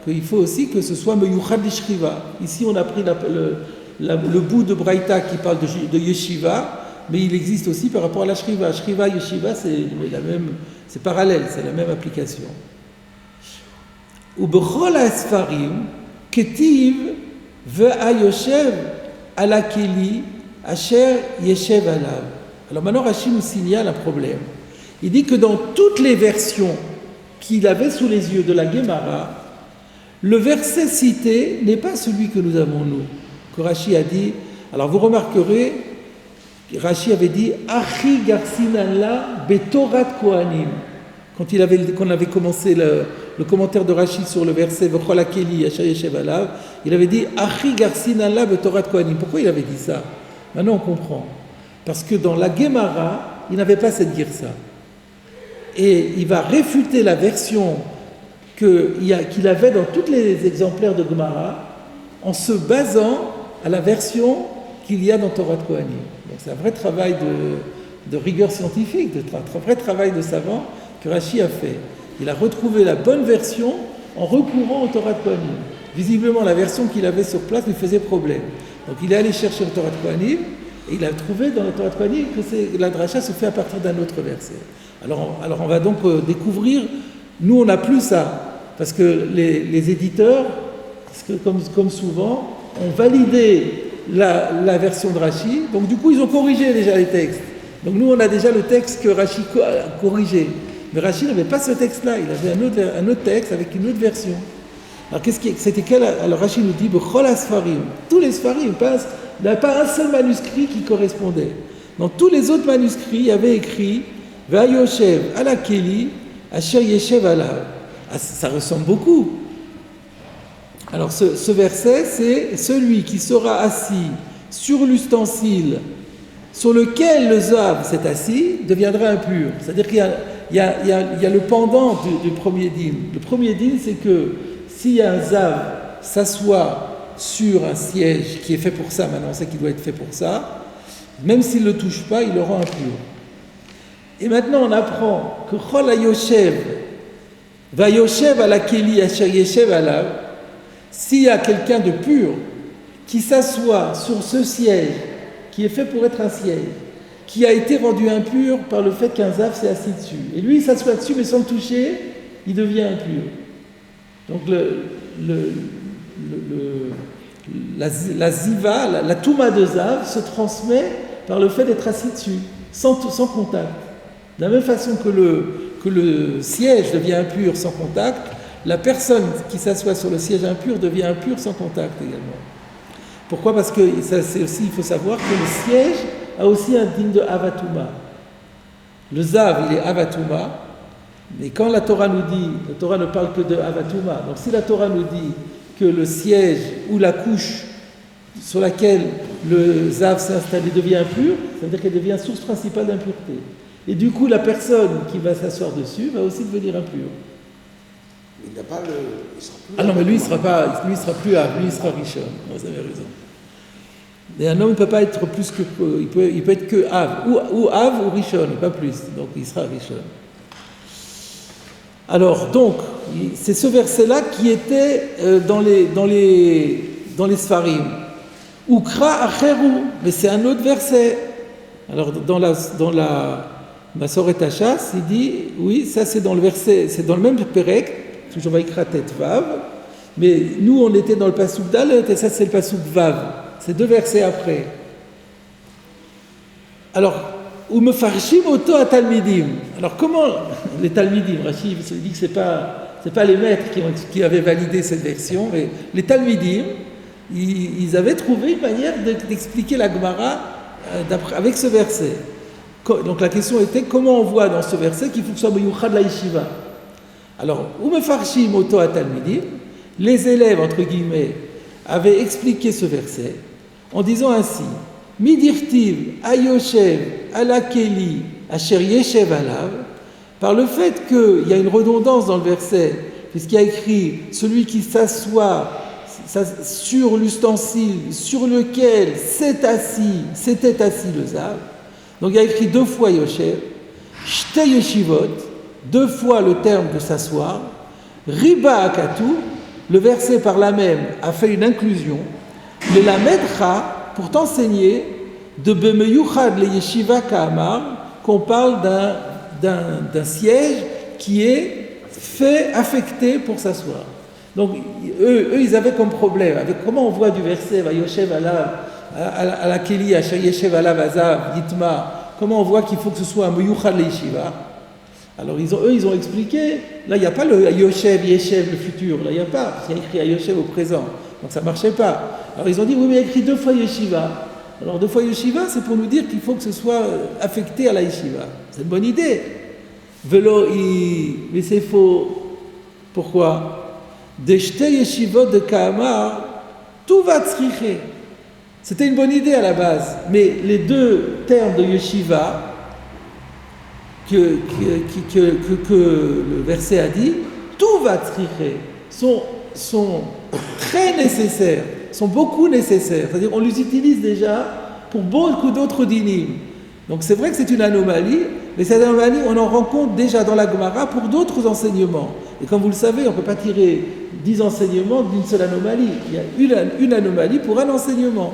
Qu'il faut aussi que ce soit Meyuchad l'Ishriva. Ici, on a pris le bout de Braïta qui parle de Yeshiva, mais il existe aussi par rapport à la Shriva. Shriva, Yeshiva, c'est parallèle, c'est la même application. Ubechol ha'esfarim ketiv ve'ayoshev ala keli asher yeshev alav. Alors maintenant, Rashi nous signale un problème. Il dit que dans toutes les versions qu'il avait sous les yeux de la Gemara, le verset cité n'est pas celui que nous avons nous, que Rashi a dit. Alors vous remarquerez, Rashi avait dit Achi Garsinala Betorat Kohanim. Quand on avait commencé le commentaire de Rashi sur le verset V'chol hakeli Asher yeshev alav, il avait dit Achi Garsinala Betorat Kohanim. Pourquoi il avait dit ça? Maintenant on comprend. Parce que dans la Gemara, il n'avait pas cette girsa. Et il va réfuter la version qu'il avait dans tous les exemplaires de Gemara en se basant à la version qu'il y a dans Torah de Kohanim. Donc c'est un vrai travail de rigueur scientifique, un vrai travail de savant que Rashi a fait. Il a retrouvé la bonne version en recourant au Torah de Kohanim. Visiblement, la version qu'il avait sur place lui faisait problème. Donc il est allé chercher le Torah de Kohanim et il a trouvé dans le Torah de Kohanim que la dracha se fait à partir d'un autre verset. Alors on va donc découvrir. Nous, on n'a plus ça, parce que les éditeurs, parce que comme souvent, ont validé la version de Rashi, donc du coup, ils ont corrigé déjà les textes. Donc nous, on a déjà le texte que Rashi a corrigé. Mais Rashi n'avait pas ce texte-là, il avait un autre texte avec une autre version. Alors, c'était quel? Alors Rashi nous dit, Bechol Asfarim, tous les Sfarim, il n'y avait pas un seul manuscrit qui correspondait. Dans tous les autres manuscrits, il y avait écrit, Vayoshev ala keli asher yeshev alav. Ça ressemble beaucoup. Alors ce verset, c'est celui qui sera assis sur l'ustensile sur lequel le zav s'est assis deviendra impur. C'est-à-dire qu'il y a le pendant du premier din. Le premier din, c'est que si un zav s'assoit sur un siège qui est fait pour ça, maintenant on sait qu'il doit être fait pour ça, même s'il ne le touche pas, il le rend impur. Et maintenant, on apprend que Chol HaYoshev va Yoshev ala Keli Asher Yeshev alav, s'il y a quelqu'un de pur qui s'assoit sur ce siège, qui est fait pour être un siège, qui a été rendu impur par le fait qu'un Zav s'est assis dessus, et lui il s'assoit dessus mais sans le toucher, il devient impur. Donc la ziva, la touma de Zav se transmet par le fait d'être assis dessus, sans contact. De la même façon que le siège devient impur sans contact, la personne qui s'assoit sur le siège impur devient impure sans contact également. Pourquoi ? Parce que il faut savoir que le siège a aussi un digne de Avatouma. Le Zav, il est Avatouma, mais quand la Torah nous dit, la Torah ne parle que de Avatouma, donc si la Torah nous dit que le siège ou la couche sur laquelle le Zav s'est installé devient impur, ça veut dire qu'elle devient source principale d'impureté. Et du coup, la personne qui va s'asseoir dessus va aussi devenir impure. Mais il n'a pas le. Il sera plus Ah non, mais lui, il sera plus Av, lui, il sera Rishon. Vous avez raison. Et un homme ne peut pas être plus que. Il peut être que Av, ou Av ou Rishon, pas plus. Donc il sera Rishon. Alors, donc, c'est ce verset-là qui était dans les Sfarim. Ukra acheru, mais c'est un autre verset. Alors, dans la Masoret Hachas, il dit, oui, ça c'est dans le verset, c'est dans le même Perek, toujours Vaikra Tet Vav, mais nous on était dans le Pasuk Dalet, et ça c'est le Pasuk Vav. C'est 2 versets après. Alors, Umefarshim Oto à Talmidim. Alors, comment les Talmidim, Rashi se dit que c'est pas les maîtres qui avaient validé cette version, mais les Talmidim, ils avaient trouvé une manière d'expliquer la Gemara avec ce verset. Donc la question était comment on voit dans ce verset qu'il faut que ce soit Meyuchad la Yeshiva. Alors, Umefarshim Oto à Talmidim, les élèves, entre guillemets, avaient expliqué ce verset en disant ainsi Midirtiv Ayoshev Alakeli Asher Yeshev Alav, par le fait qu'il y a une redondance dans le verset, puisqu'il y a écrit celui qui s'assoit sur l'ustensile sur lequel s'était assis le Zav. Donc il y a écrit 2 fois Yoshev, Shte Yeshivot, 2 fois le terme de s'asseoir, Riba Akatu, le verset par là même a fait une inclusion, le Lamedcha, pour t'enseigner, de Bemeyuchad le Yeshiva Ka'amar, qu'on parle d'un siège qui est fait, affecté pour s'asseoir. Donc eux, ils avaient comme problème, avec comment on voit du verset, Vayoshev Alav, à la Keli, à Yeshev Alav Azav, Yitma, comment on voit qu'il faut que ce soit un Meyuchad le Yeshiva. Alors ils ont expliqué, là il n'y a pas le Yoshev, Yeshev, le futur, là il n'y a pas, parce qu'il y a écrit Yoshev au présent, donc ça ne marchait pas. Alors ils ont dit, oui mais il y a écrit 2 fois Yeshiva. Alors 2 fois Yeshiva, c'est pour nous dire qu'il faut que ce soit affecté à la Yeshiva. C'est une bonne idée. Mais c'est faux. Pourquoi ? Deshte Yeshivot de Ka'amar, tout va tzriché. C'était une bonne idée à la base, mais les 2 termes de Yeshiva, que le verset a dit, tout va tzriché, sont très nécessaires, sont beaucoup nécessaires. C'est-à-dire on les utilise déjà pour beaucoup d'autres dynimes. Donc c'est vrai que c'est une anomalie, mais cette anomalie, on en rencontre déjà dans la Gemara pour d'autres enseignements. Et comme vous le savez, on ne peut pas tirer 10 enseignements d'une seule anomalie. Il y a une anomalie pour un enseignement.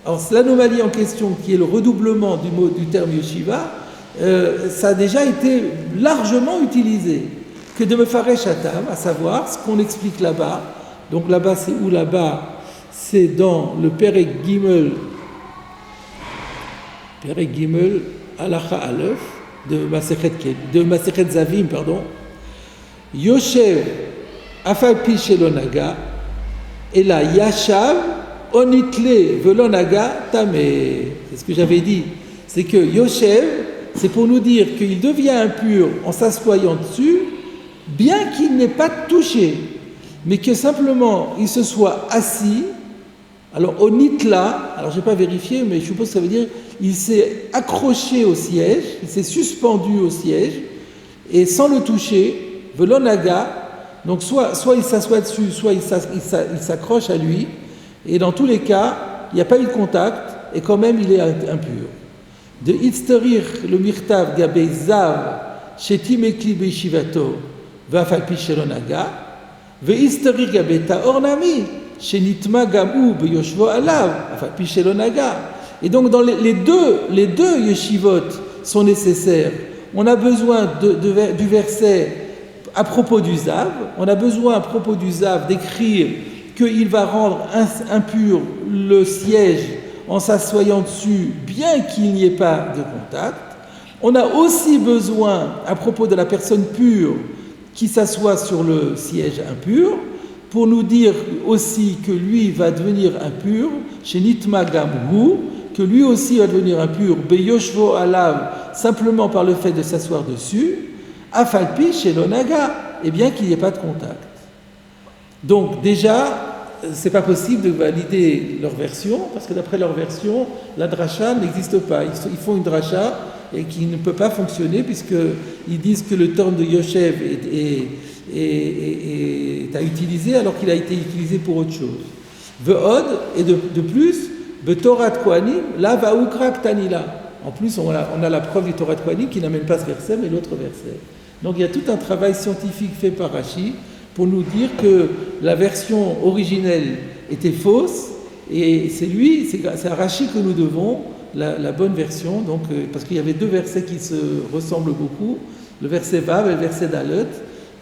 Alors l'anomalie en question, qui est le redoublement du terme yeshiva, ça a déjà été largement utilisé. Que de Mefaresh Hatam, à savoir ce qu'on explique là-bas. Donc là-bas, c'est où là-bas ? C'est dans le Perek Gimel Halacha Aleph de Masechet Zavim, pardon. Yoshev Afalpi Shelonaga et la Yashav Onitle Velonaga Tameh. C'est ce que j'avais dit. C'est que Yoshev, c'est pour nous dire qu'il devient impur en s'assoyant dessus, bien qu'il n'ait pas touché, mais que simplement il se soit assis. Alors Onitla, alors je n'ai pas vérifié, mais je suppose que ça veut dire il s'est accroché au siège, il s'est suspendu au siège, et sans le toucher, Velonaga, donc soit il s'assoit dessus, soit il s'accroche à lui, et dans tous les cas, il n'y a pas eu de contact, et quand même il est impur. De Itzterir le Mirtav Gabei Zav, Shetim Ekli Beishivato, Vafalpi Shelonaga, Ve'istari gabeta ornami, shenitma gamu beyoshvo alav, enfin, puis chez l'onaga. Et donc, dans les deux yeshivot sont nécessaires. On a besoin du verset à propos du Zav, on a besoin à propos du Zav d'écrire qu'il va rendre impur le siège en s'assoyant dessus, bien qu'il n'y ait pas de contact. On a aussi besoin, à propos de la personne pure qui s'assoit sur le siège impur, pour nous dire aussi que lui va devenir impur, chez Nitma Gamhu, que lui aussi va devenir impur, Beyoshvo Alav, simplement par le fait de s'asseoir dessus, Afalpi chez l'Onaga, et bien qu'il n'y ait pas de contact. Donc déjà, c'est pas possible de valider leur version, parce que d'après leur version, la dracha n'existe pas. Ils font une dracha et qui ne peut pas fonctionner, puisqu'ils disent que le terme de Yoshev est à utiliser alors qu'il a été utilisé pour autre chose. Ve'od, et de plus, Betorat Kohanim, la Vaoukra Ktanila. En plus, on a la preuve du Torah de Kohanim qui n'amène pas ce verset, mais l'autre verset. Donc il y a tout un travail scientifique fait par Rashi pour nous dire que la version originelle était fausse, et c'est à Rashi que nous devons la bonne version, donc, parce qu'il y avait deux versets qui se ressemblent beaucoup, le verset Vav et le verset Dalet.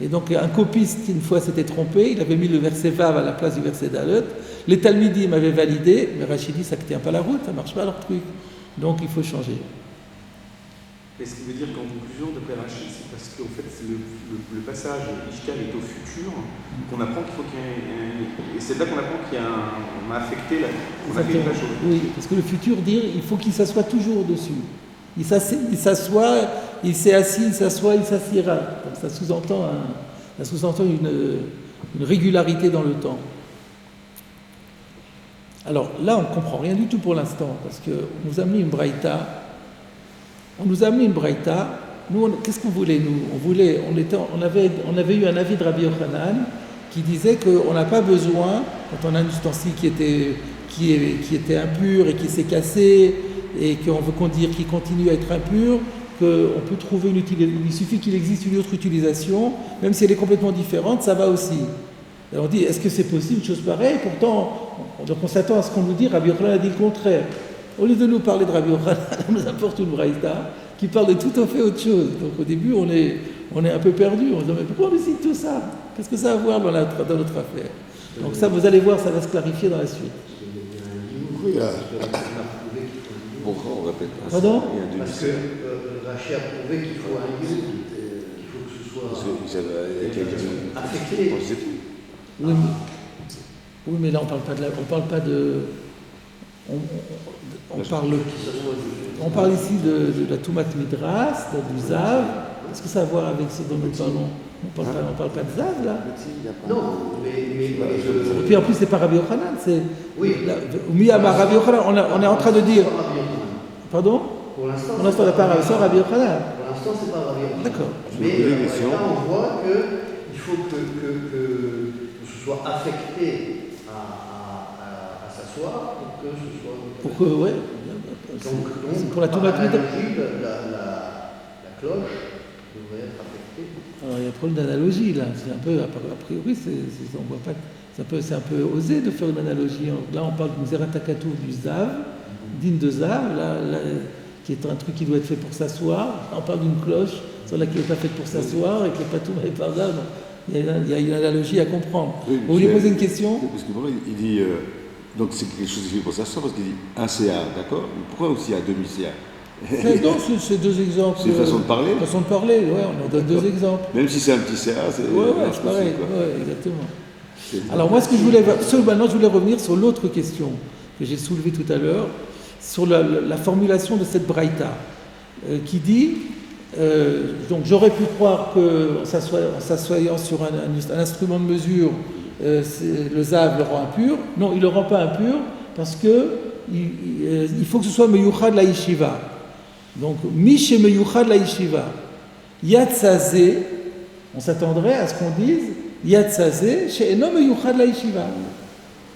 Et donc un copiste, une fois, s'était trompé, il avait mis le verset Vav à la place du verset Dalet. Les Talmidim avaient validé, mais Rashi dit ça ne tient pas la route, ça ne marche pas leur truc. Donc il faut changer. Et ce qui veut dire qu'en conclusion, d'après Rashi, c'est parce qu'en fait, le passage Ishkan est au futur, qu'on apprend qu'il faut qu'il y ait et c'est là qu'on apprend on a affecté la chose. Oui, parce que le futur dit il faut qu'il s'assoie toujours dessus. Il s'assoit, il s'est assis, il s'assoit, il s'assiera. Donc ça sous-entend une régularité dans le temps. Alors là, on ne comprend rien du tout pour l'instant, parce qu'on nous a mis une braïta. Nous, qu'est-ce qu'on voulait, nous ? On avait eu un avis de Rabbi Yochanan qui disait qu'on n'a pas besoin, quand on a un ustensile qui était impur et qui s'est cassé, et qu'on veut dire qu'il continue à être impur, qu'on peut trouver une utilisation. Il suffit qu'il existe une autre utilisation, même si elle est complètement différente, ça va aussi. Et on dit, est-ce que c'est possible, une chose pareille ? Pourtant, on s'attend à ce qu'on nous dise, Rabbi Yochanan a dit le contraire. Au lieu de nous parler de Rabbi Yochanan, on nous apporte une braïta qui parle de tout à fait autre chose. Donc au début, on est un peu perdu. On se dit, mais pourquoi on décide tout ça ? Qu'est-ce que ça a à voir dans notre affaire ? Donc ça, vous allez voir, ça va se clarifier dans la suite. Oui, Pourquoi on répète pas? Pardon? Parce que Rachi a prouvé qu'il faut un yud, qu'il faut que ce soit affecté. Oui, mais là on parle pas de on parle ici de la Toumat Midras, du Zav. Est-ce que ça a à voir avec ce dont nous parlons? On parle pas de Zav là? Non, mais et puis en plus c'est pas Rabbi Yochanan, c'est. Oui. Rabbi Yochanan, on est en train de dire. Pardon? Pour l'instant, on n'a pas Rabbi Yochanan. Pour l'instant, c'est pas Rabbi Yochanan. D'accord. Mais là, on voit qu'il faut que ce soit affecté à s'asseoir pour que ce soit. Pour que, ouais. Donc pour la Toumat Midras. La cloche devrait être affectée. Alors il y a un problème d'analogie là. C'est un peu, a priori, on voit pas. C'est un peu osé de faire une analogie. Là, on parle du Zeratakatou du Zav, digne de Zav, là, qui est un truc qui doit être fait pour s'asseoir. On parle d'une cloche sur laquelle elle n'est pas faite pour s'asseoir et qui n'est pas tout mais par Zav. Il y a une analogie à comprendre. Vous voulez poser une question? Parce que il dit. Donc c'est quelque chose qui fait pour s'asseoir parce qu'il dit un CA, d'accord? Pourquoi aussi un demi-CA? Non, c'est deux exemples. C'est une façon de parler? Façon de parler, ouais, on en donne deux exemples. Même si c'est un petit CA, c'est. Ouais, c'est pareil, ouais, exactement. Alors moi, maintenant, je voulais revenir sur l'autre question que j'ai soulevée tout à l'heure, sur la formulation de cette braïta, qui dit, donc j'aurais pu croire qu'en s'assoyant sur un instrument de mesure, le Zav le rend impur. Non, il ne le rend pas impur parce que il faut que ce soit Meyuchad la Yeshiva. Donc, Miche Meyuchad la Yeshiva. Yatzazé, on s'attendrait à ce qu'on dise Yatzazé, chez Eno Meyuchad la Yeshiva.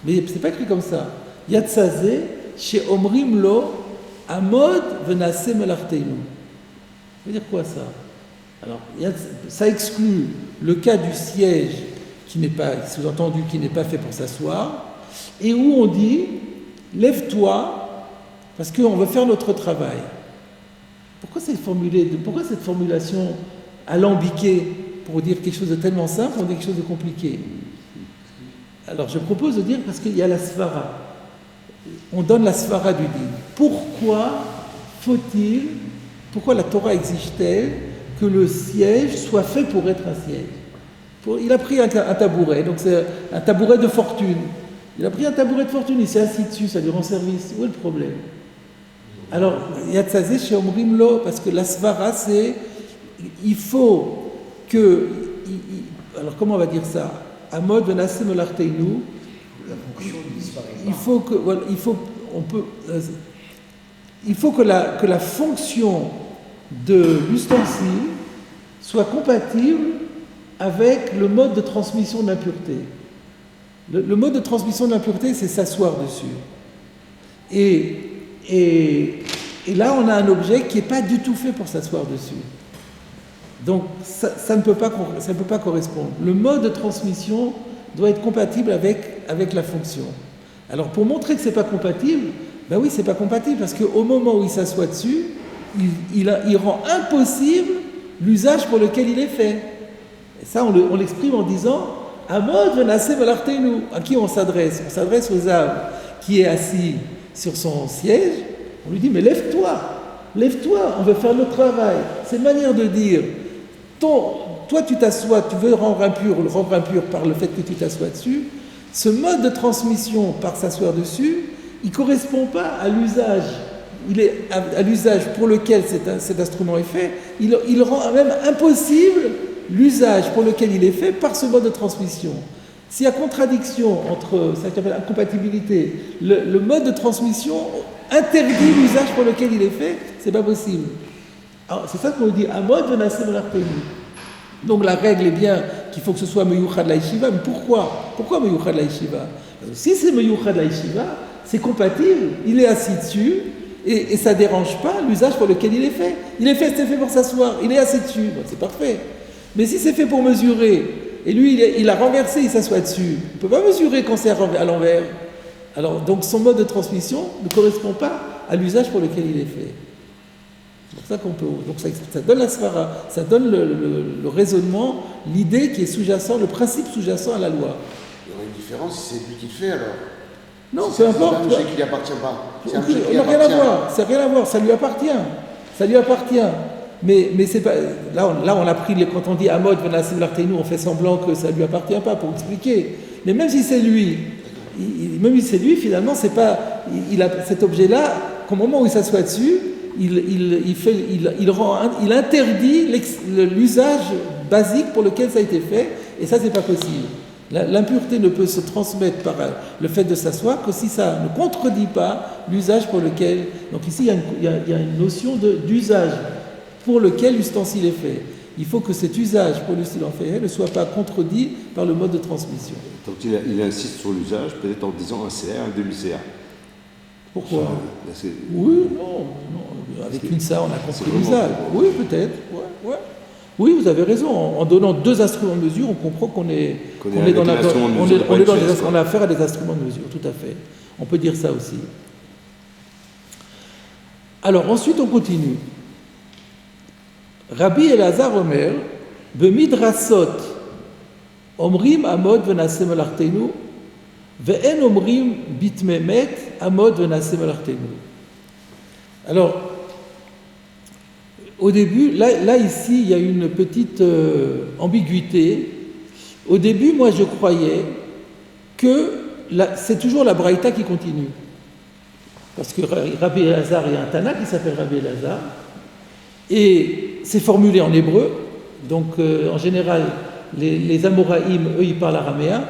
Mais ce n'est pas écrit comme ça. Yatzazé, chez Omrim Lo, Amod Venase Melarteinu. Ça veut dire quoi ça? Alors, ça exclut le cas du siège qui n'est pas, sous-entendu, qui n'est pas fait pour s'asseoir, et où on dit lève-toi parce qu'on veut faire notre travail. Pourquoi cette formulation alambiquée pour dire quelque chose de tellement simple, on dit quelque chose de compliqué? Alors je propose de dire parce qu'il y a la svara. On donne la svara du din. Pourquoi la Torah exige-t-elle que le siège soit fait pour être un siège? Il a pris un tabouret, donc c'est un tabouret de fortune. Il a pris un tabouret de fortune, il s'est assis dessus, ça lui rend service. Où est le problème? Alors, Yatzazé chez Omrimlo, parce que la svara, c'est. Il faut que. Alors, comment on va dire ça? À mode Venassé Melarteinu. La fonction ne disparaît pas. Il faut que la fonction de l'ustensile soit compatible avec le mode de transmission de l'impureté. Le mode de transmission de l'impureté, c'est s'asseoir dessus. Et là, on a un objet qui n'est pas du tout fait pour s'asseoir dessus. Donc, ça ne peut pas correspondre. Le mode de transmission doit être compatible avec la fonction. Alors, pour montrer que ce n'est pas compatible, ben oui, c'est pas compatible, parce qu'au moment où il s'assoit dessus, il rend impossible l'usage pour lequel il est fait. Et ça, on l'exprime en disant « Amod venassé velarteinu ». À qui on s'adresse? On s'adresse aux âmes qui est assis sur son siège. On lui dit « Mais lève-toi, on veut faire notre travail ». C'est une manière de dire « Toi, tu t'assois, tu veux le rendre impur par le fait que tu t'assois dessus. Ce mode de transmission par s'asseoir dessus, il ne correspond pas à l'usage. À l'usage pour lequel cet instrument est fait, il rend même impossible l'usage pour lequel il est fait par ce mode de transmission. S'il y a contradiction entre, ça s'appelle incompatibilité, le mode de transmission interdit l'usage pour lequel il est fait, c'est pas possible. Alors, c'est ça qu'on dit, à mode venassé melarteinu. Donc la règle est bien qu'il faut que ce soit meyuchad la yeshiva, mais pourquoi meyuchad la yeshiva? Si c'est meyuchad la yeshiva, c'est compatible, il est assis dessus, et ça ne dérange pas l'usage pour lequel il est fait. C'est fait pour s'asseoir, il est assis dessus, bon, c'est parfait. Mais si c'est fait pour mesurer, et lui il a renversé, il s'assoit dessus, on ne peut pas mesurer quand c'est à l'envers. Alors donc son mode de transmission ne correspond pas à l'usage pour lequel il est fait. C'est pour ça qu'on peut. Donc ça donne la svara, ça donne le raisonnement, l'idée qui est sous-jacent, le principe sous-jacent à la loi. Il y aurait une différence si c'est lui qui le fait alors. Non, si peu importe. C'est un objet qui ne lui appartient pas. C'est un objet qui n'a rien à appartient. voir, ça n'a rien à voir, ça lui appartient. Mais c'est pas. Là, on a pris quand on dit Amod Venassé Melarteinu, on fait semblant que ça ne lui appartient pas pour expliquer. Mais même si c'est lui, finalement, c'est pas. Il a cet objet-là, qu'au moment où il s'assoit dessus, il interdit l'usage basique pour lequel ça a été fait, et ça, c'est pas possible. L'impureté ne peut se transmettre par le fait de s'asseoir que si ça ne contredit pas l'usage pour lequel. Donc ici, il y a une notion d'usage pour lequel l'ustensile est fait. Il faut que cet usage pour l'ustensile fait ne soit pas contredit par le mode de transmission. Donc il insiste sur l'usage, peut-être en disant un CA, un demi-CA. Pourquoi? Ça, oui, non. Avec une ça, on a compris l'usage. Oui, peut-être. Ouais. Oui, vous avez raison. En donnant deux instruments de mesure, on comprend qu'on a affaire à des instruments de mesure, tout à fait. On peut dire ça aussi. Alors, ensuite, on continue. Rabbi Elazar Omer, Bemidrasot, Omrim Amod Venassé Melarteinu, Ve'en Omrim Bitmemet Amod Venassé Melarteinu. Alors, au début, là ici, il y a une petite ambiguïté. Au début, moi, je croyais que c'est toujours la Braïta qui continue. Parce que Rabbi Elazar, il y a un Tana qui s'appelle Rabbi Elazar, et c'est formulé en hébreu. Donc, en général, les Amoraïm, eux, ils parlent araméen.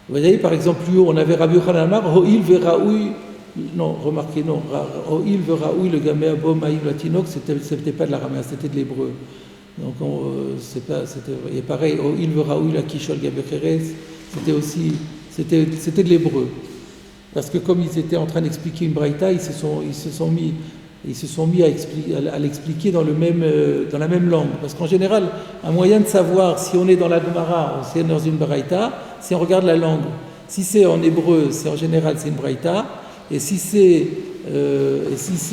Vous voyez, par exemple, plus haut, on avait Rabbi Yochanan Amar, Ho'il Veraoui. Non, remarquez, non. Ho'il Veraoui, le Gamé Abom Aïm Latinok, c'était pas de l'araméen, c'était de l'hébreu. Donc, et pareil, Ho'il Veraoui, la Kishol Gabé Kheres, c'était de l'hébreu. Parce que comme ils étaient en train d'expliquer une braïta, ils se sont mis Et ils se sont mis à l'expliquer dans la même langue. Parce qu'en général, un moyen de savoir si on est dans la Gemara ou si on est dans une Baraïta, si on regarde la langue. Si c'est en hébreu, c'est en général c'est une Baraïta. Et si c'est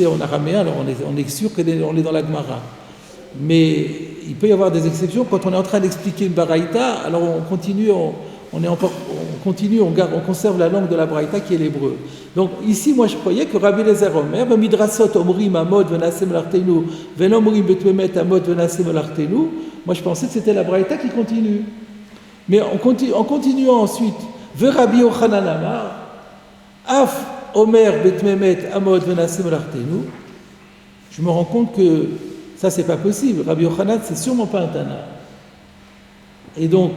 en araméen, alors on est sûr qu'on est dans la Gemara. Mais il peut y avoir des exceptions. Quand on est en train d'expliquer une Baraïta, alors on continue, on conserve la langue de la Baraïta qui est l'hébreu. Donc ici, moi je croyais que Rabbi Eliezer Omer, Midrasot Omrim Amod Venasem Lartenu, Venomrim Betmemet Amod Venasem Lartenu, moi je pensais que c'était la Baraïta qui continue. Mais en continuant ensuite, Ve Rabbi Yochanan Amar, Af Omer Betmemet Amod Venasem Lartenu, je me rends compte que ça c'est pas possible. Rabbi Yochanan c'est sûrement pas un Tana. Et donc,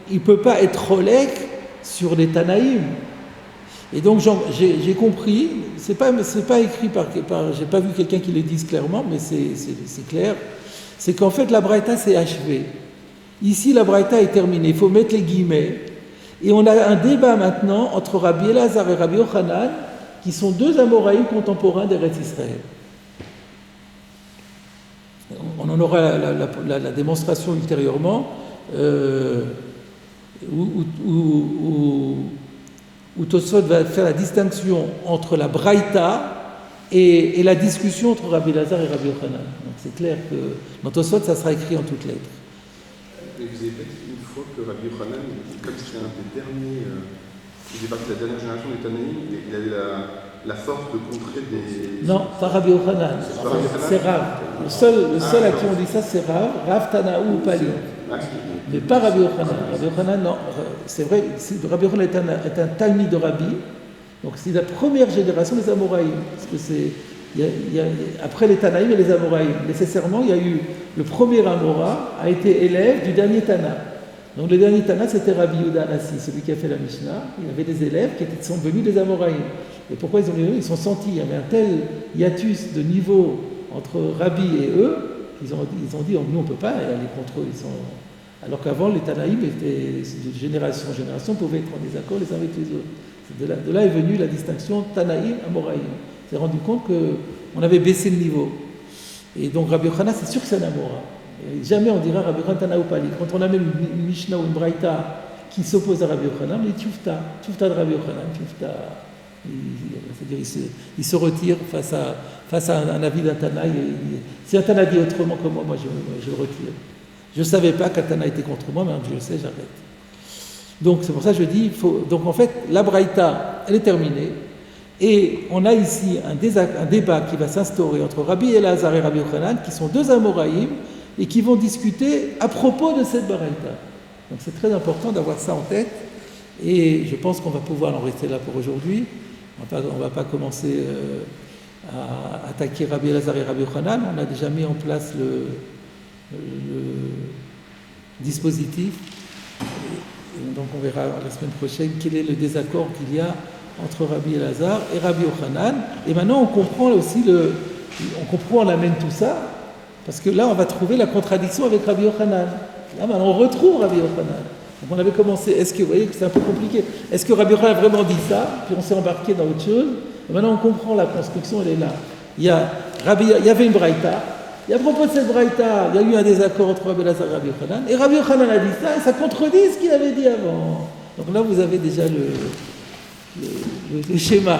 il ne peut pas être Rolek sur les Tanaïm. Et donc j'ai compris, c'est pas écrit par j'ai pas vu quelqu'un qui le dise clairement, mais c'est clair, c'est qu'en fait la Braïta c'est achevé. Ici la Braïta est terminée, il faut mettre les guillemets, et on a un débat maintenant entre Rabbi Elazar et Rabbi Yochanan, qui sont deux Amoraïm contemporains d'Eretz Israël. On en aura la démonstration ultérieurement, où Tosfot va faire la distinction entre la Braïta et la discussion entre Rabbi Elazar et Rabbi Yochanan. Donc c'est clair que dans Tosfot, ça sera écrit en toutes lettres. Et vous avez peut-être une fois que Rabbi Yochanan, comme c'était un des derniers, il faisait partie de la dernière génération des Tanaïm, il avait la force de contrer des... Non, pas Rabbi Yochanan, c'est Rav. Le seul à qui on dit ça, c'est Rav Tanaou ou Pali. Mais pas Rabbi Yochanan. Rabbi Yochanan, non, c'est vrai, Rabbi Yochanan est un Talmid de Rabbi, donc c'est la première génération des Amoraïm. Parce que après les Tanaïm et les Amoraïm, nécessairement, il y a eu le premier Amora a été élève du dernier Tana. Donc le dernier Tana, c'était Rabbi Yehuda Anassi, celui qui a fait la Mishnah. Il y avait des élèves qui sont venus des Amoraïm. Et pourquoi ils sont sentis, il y avait un tel hiatus de niveau entre Rabbi et eux, ils ont dit, nous on ne peut pas aller contre eux. Alors qu'avant, les Tanaïm étaient de génération en génération, pouvaient être en désaccord les uns avec les autres. De là est venue la distinction Tanaïm, Amoraïm. On s'est rendu compte qu'on avait baissé le niveau. Et donc Rabbi Yochanan, c'est sûr que c'est un Amora. Et jamais on dira Rabbi Yochanan Tana ou Pali. Quand on a même une Mishnah ou une Braïta qui s'oppose à Rabbi Yochanan, on dit Tufta de Rabbi Yochanan, Tufta. C'est-à-dire il se retire face à un avis d'un Tana. Si un Tana dit autrement que moi, je le retire. Je ne savais pas qu'un Tana était contre moi, mais je le sais, j'arrête. Donc c'est pour ça que je dis, donc en fait, la Braïta, elle est terminée. Et on a ici un débat qui va s'instaurer entre Rabbi Elazar et Rabbi Yochanan, qui sont deux Amoraïm, et qui vont discuter à propos de cette Braïta. Donc c'est très important d'avoir ça en tête, et je pense qu'on va pouvoir en rester là pour aujourd'hui. On ne va pas commencer à attaquer Rabbi Elazar et Rabbi Yochanan. On a déjà mis en place le dispositif. Et donc on verra la semaine prochaine quel est le désaccord qu'il y a entre Rabbi Elazar et Rabbi Yochanan. Et maintenant on comprend aussi on amène tout ça, parce que là on va trouver la contradiction avec Rabbi Yochanan. Là maintenant on retrouve Rabbi Yochanan. Donc on avait commencé, vous voyez que c'est un peu compliqué, est-ce que Rabbi Yochanan a vraiment dit ça, puis on s'est embarqué dans autre chose, et maintenant on comprend la construction, elle est là. Il y avait une Braïta, et à propos de cette Braïta, il y a eu un désaccord entre Rabbi Elazar et Rabbi Yochanan, et Rabbi Yochanan a dit ça, et ça contredit ce qu'il avait dit avant. Donc là vous avez déjà le schéma.